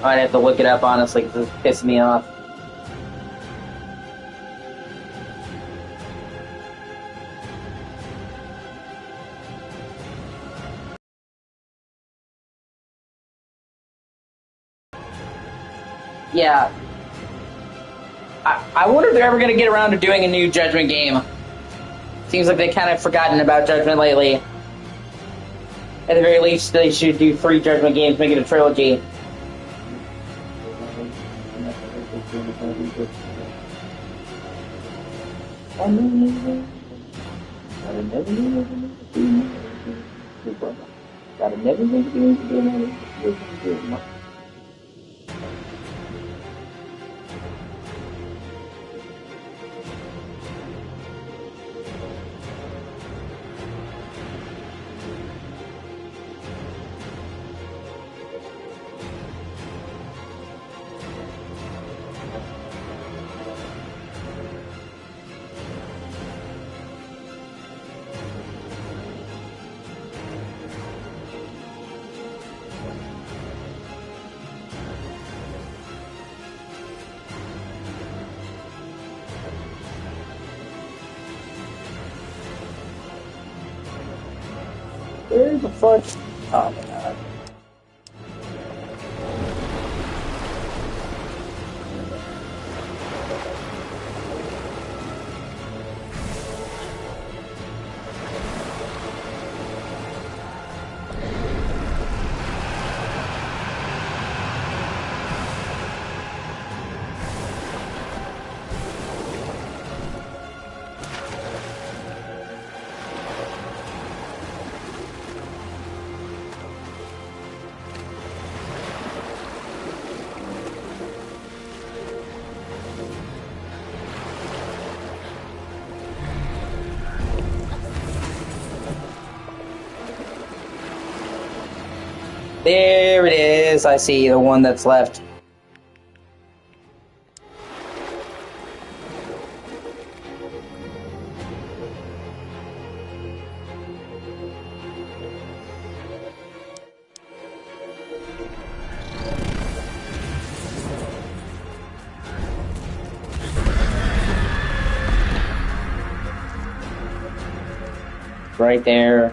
Speaker 1: I'd have to look it up, honestly, because it's pissing me off. Yeah. I wonder if they're ever going to get around to doing a new Judgment game. Seems like they kind of forgotten about Judgment lately. At the very least, they should do 3 Judgment games, make it a trilogy. Where the fuck? Oh my god. There it is. I see the one that's left. Right there.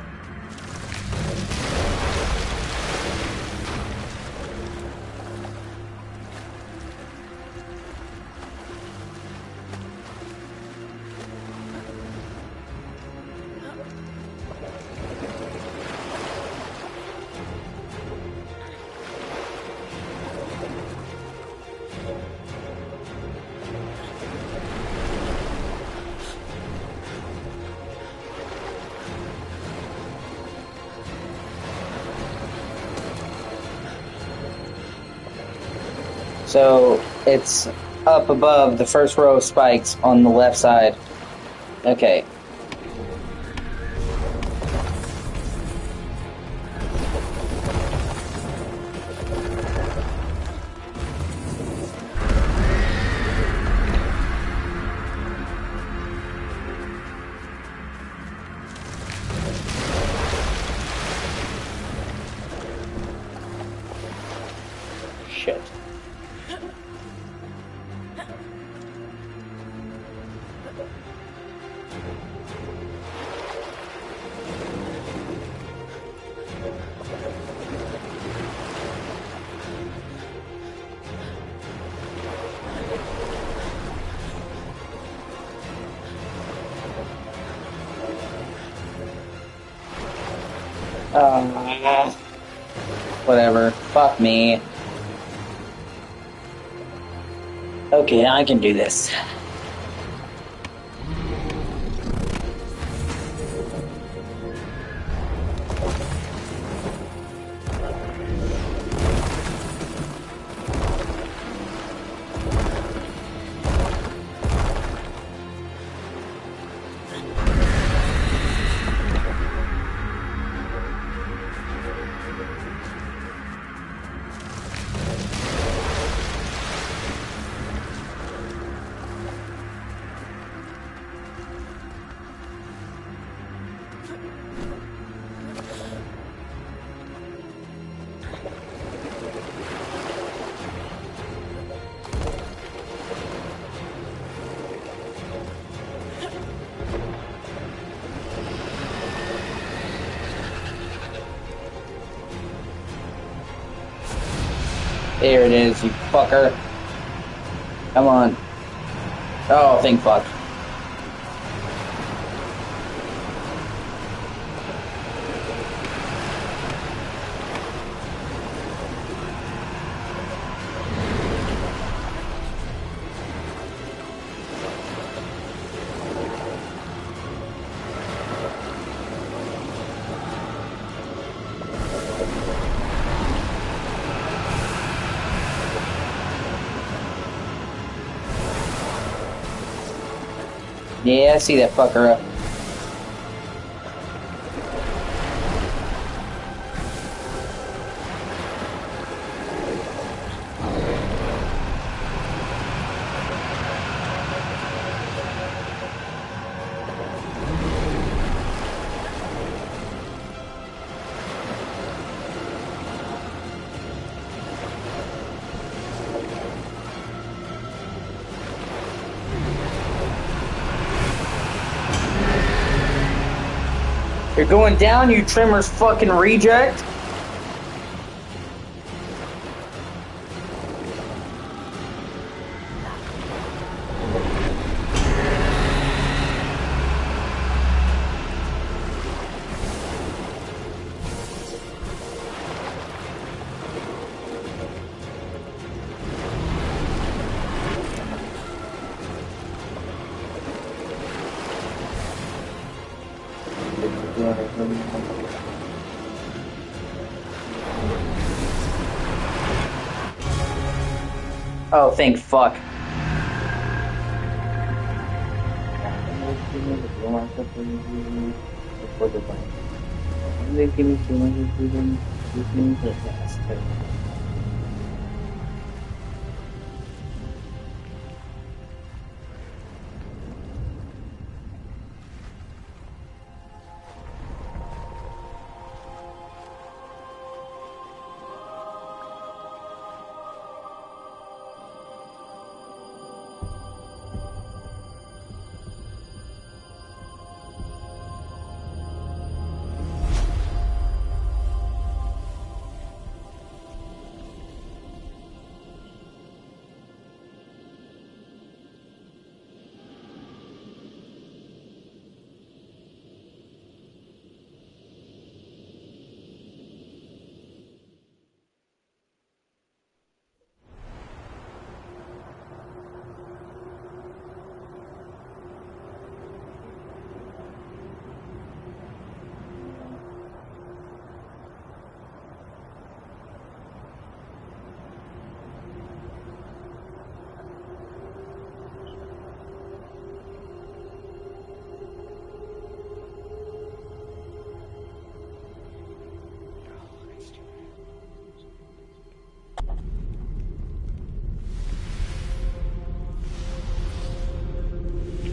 Speaker 1: So it's up above the first row of spikes on the left side. Okay. Shit. Whatever. Fuck me. Okay, I can do this. There it is, you fucker. Come on. Oh, thank fuck. Yeah, I see that fucker up. You're going down, you Trimmer's fucking reject. Oh, thank fuck.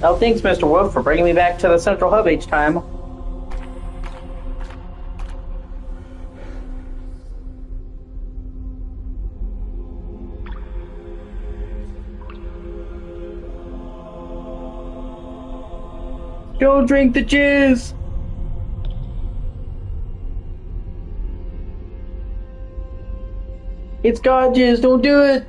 Speaker 1: Oh, thanks, Mr. Wolf, for bringing me back to the central hub each time. Don't drink the jizz! It's God jizz, don't do it!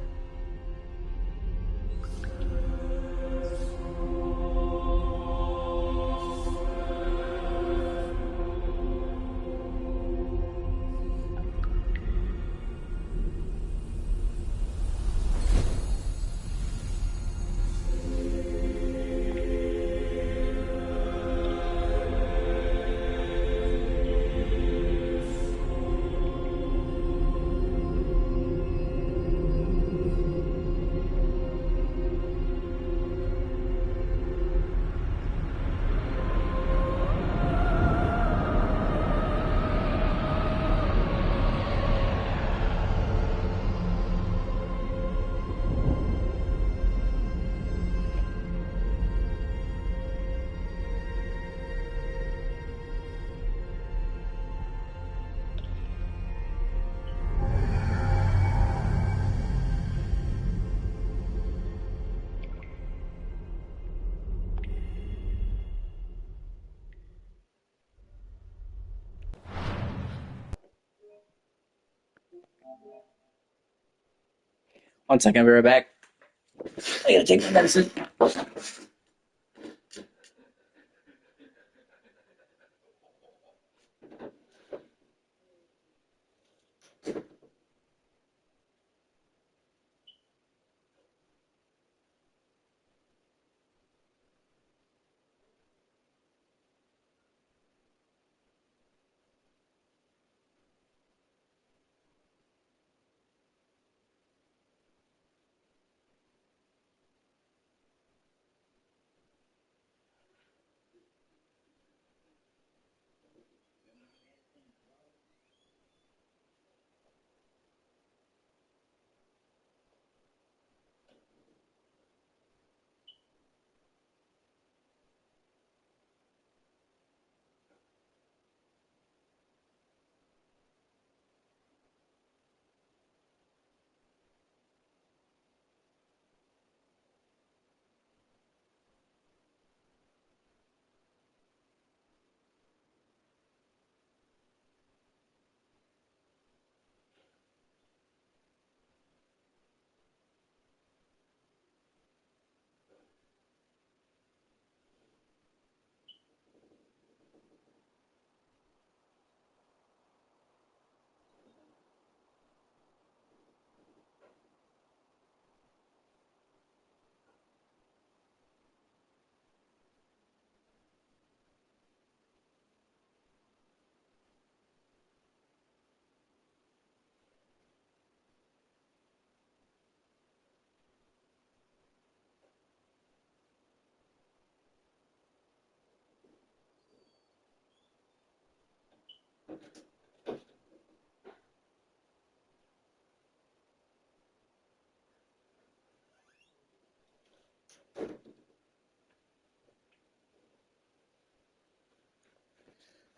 Speaker 1: One second, I'll be right back. I gotta take my medicine.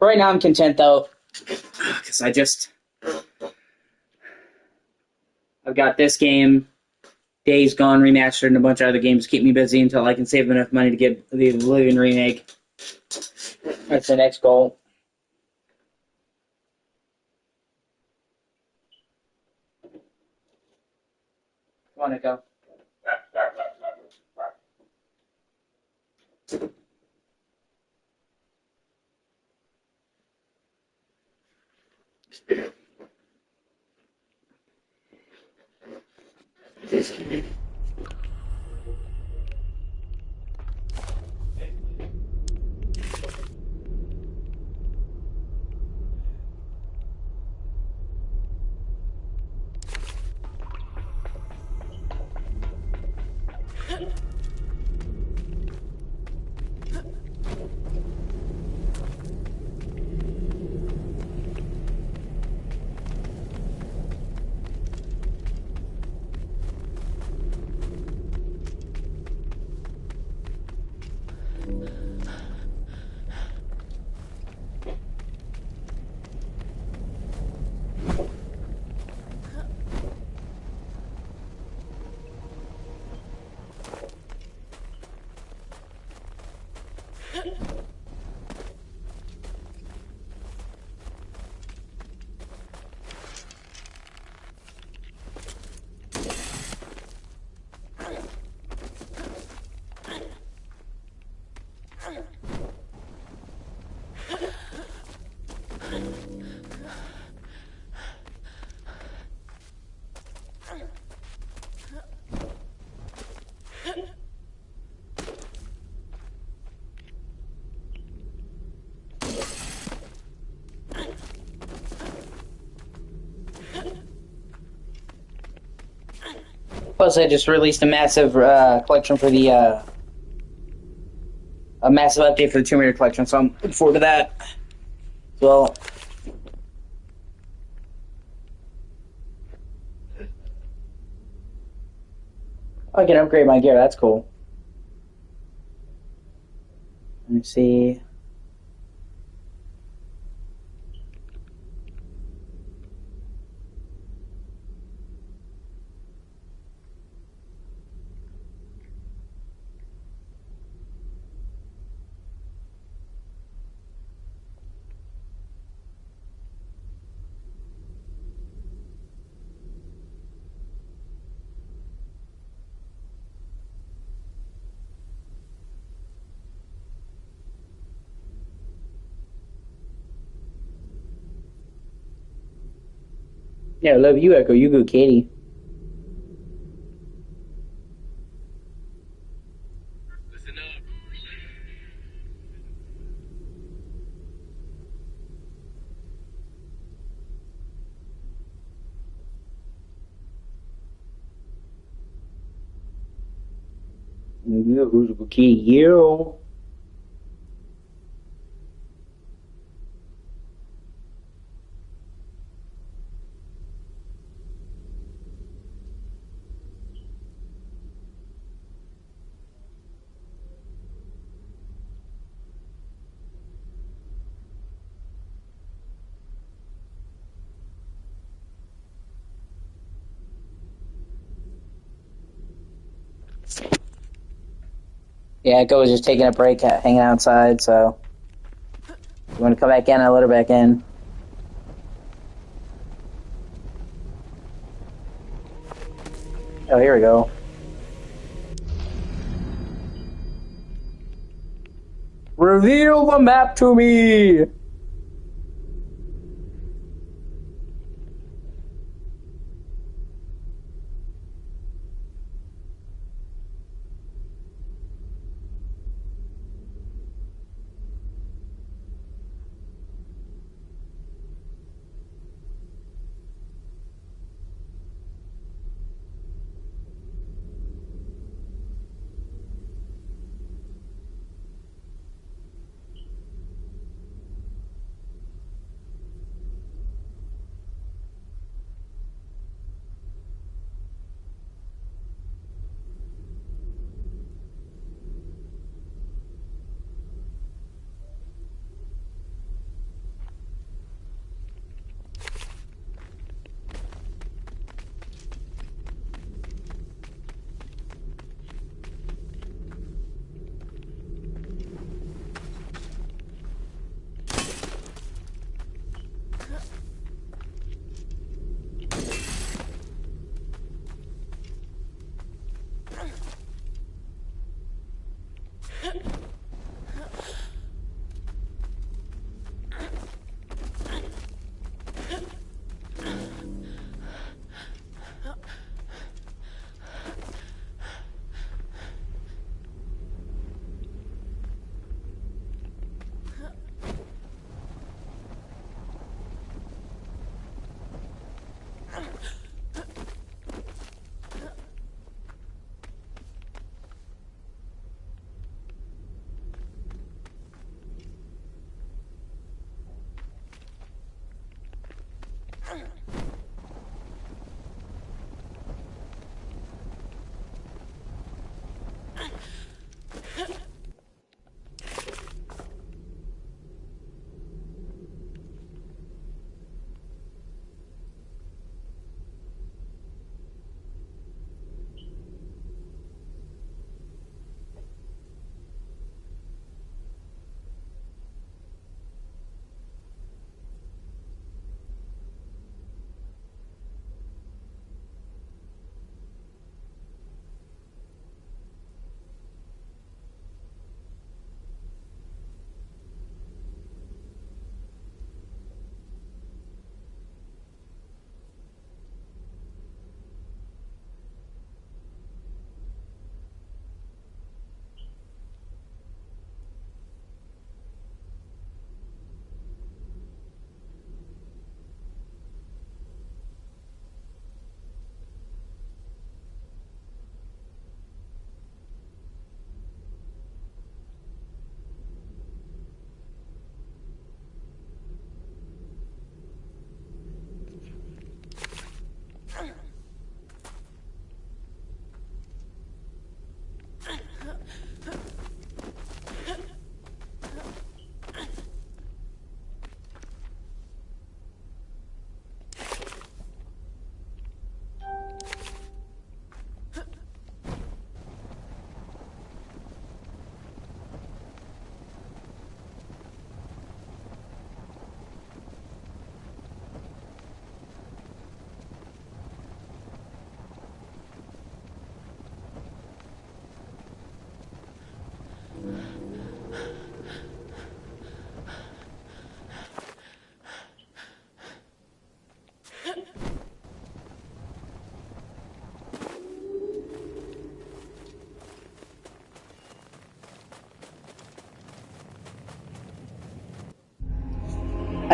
Speaker 1: For right now, I'm content though, because I've got this game, Days Gone remastered, and a bunch of other games to keep me busy until I can save enough money to get the Oblivion remake. That's the next goal. Come on, Nico. Plus, I just released a massive collection for the a massive update for the Tomb Raider collection, so I'm looking forward to that. So, I can upgrade my gear. That's cool. Let me see. Yeah, I love you, Echo. You go, Katie.
Speaker 2: Listen up.
Speaker 1: Who's go, Katie? You. Yeah, Echo was just taking a break, hanging outside, so you want to come back in? I let her back in. Oh, here we go. Reveal the map to me!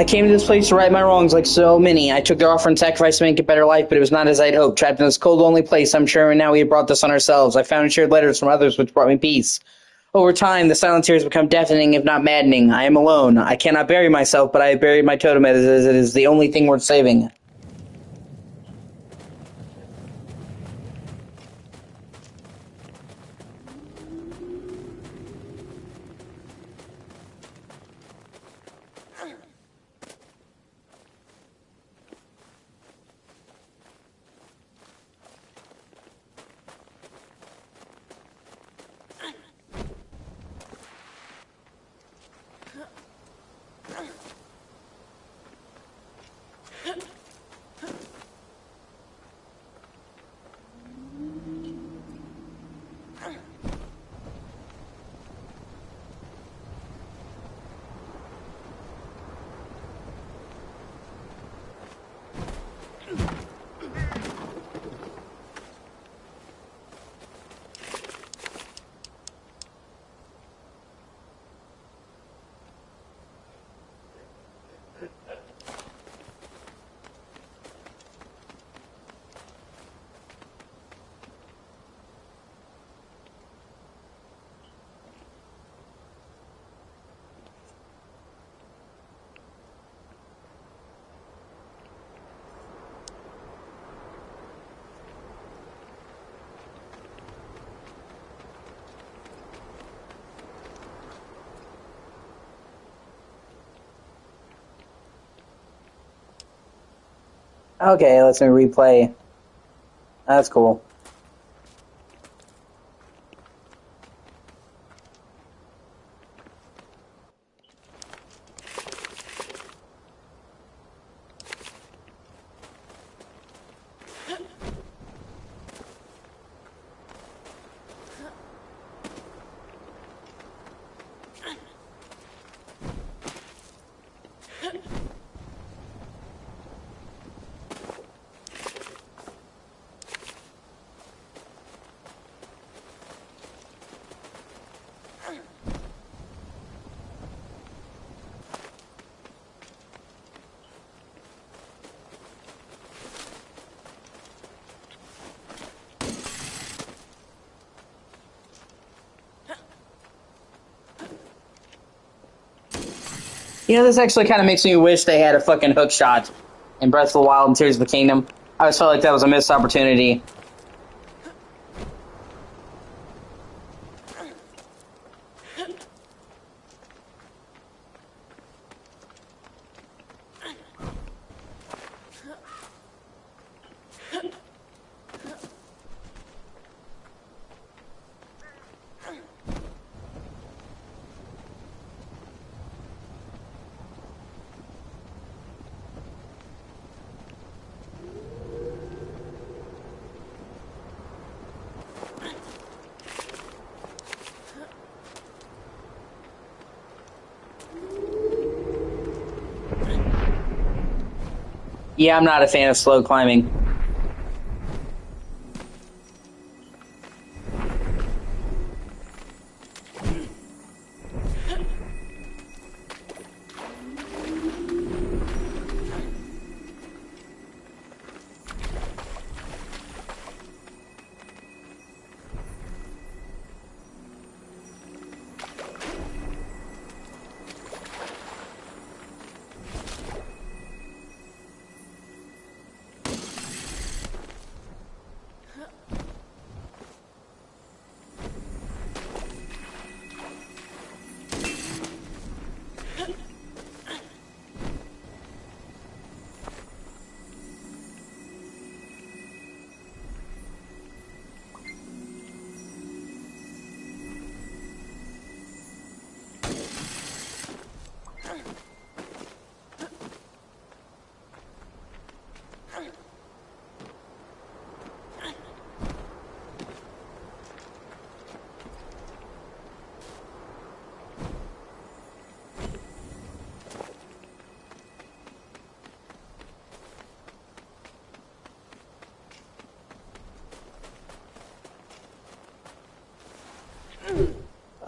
Speaker 1: I came to this place to right my wrongs like so many. I took their offer and sacrificed to make a better life, but it was not as I'd hoped. Trapped in this cold, lonely place, I'm sure now we had brought this on ourselves. I found and shared letters from others which brought me peace. Over time, the silence here has become deafening, if not maddening. I am alone. I cannot bury myself, but I have buried my totem as it is the only thing worth saving. Okay, let's me replay. That's cool. You know, this actually kind of makes me wish they had a fucking hook shot in Breath of the Wild and Tears of the Kingdom. I always felt like that was a missed opportunity. Yeah, I'm not a fan of slow climbing.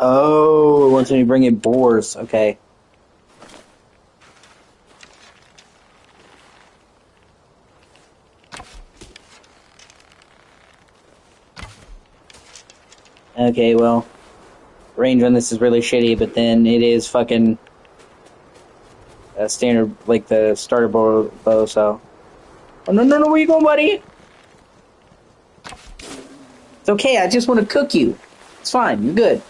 Speaker 1: Oh, it wants me to bring in boars. Okay. Okay, well, range on this is really shitty, but then it is fucking standard, like the starter bow, so. Oh, no, no, no, where you going, buddy? It's okay, I just want to cook you. It's fine, you're good.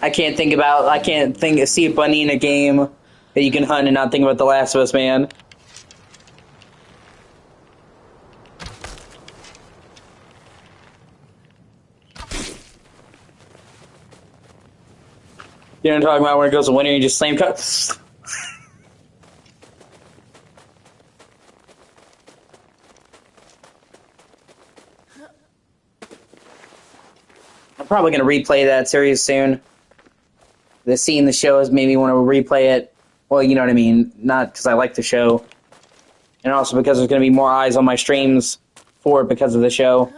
Speaker 1: I can't see a bunny in a game that you can hunt and not think about The Last of Us, man. You know what I'm talking about, where it goes to winter and you just slam cut. I'm probably going to replay that series soon. The scene in the show has made me want to replay it. Well, you know what I mean. Not because I like the show. And also because there's going to be more eyes on my streams for it because of the show.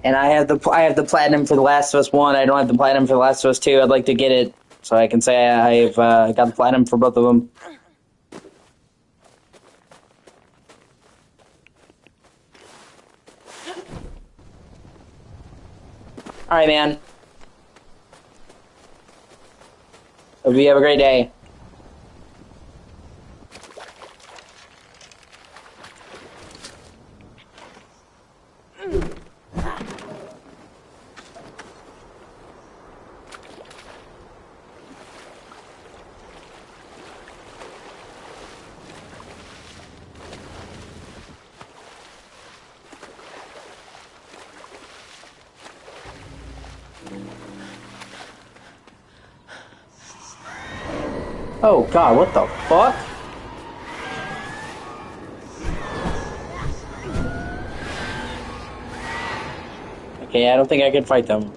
Speaker 1: And I have the platinum for The Last of Us 1. I don't have the platinum for The Last of Us 2. I'd like to get it so I can say I've got the platinum for both of them. Alright, man. Hope you have a great day. Oh god, what the fuck? Okay, I don't think I can fight them.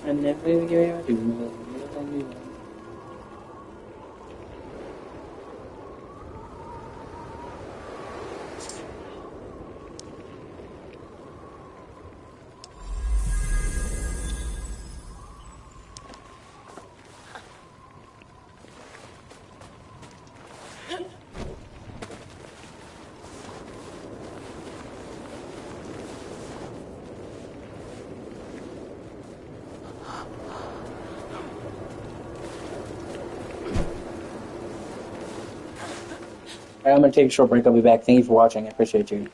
Speaker 1: I never give a do. I'm going to take a short break. I'll be back. Thank you for watching. I appreciate you.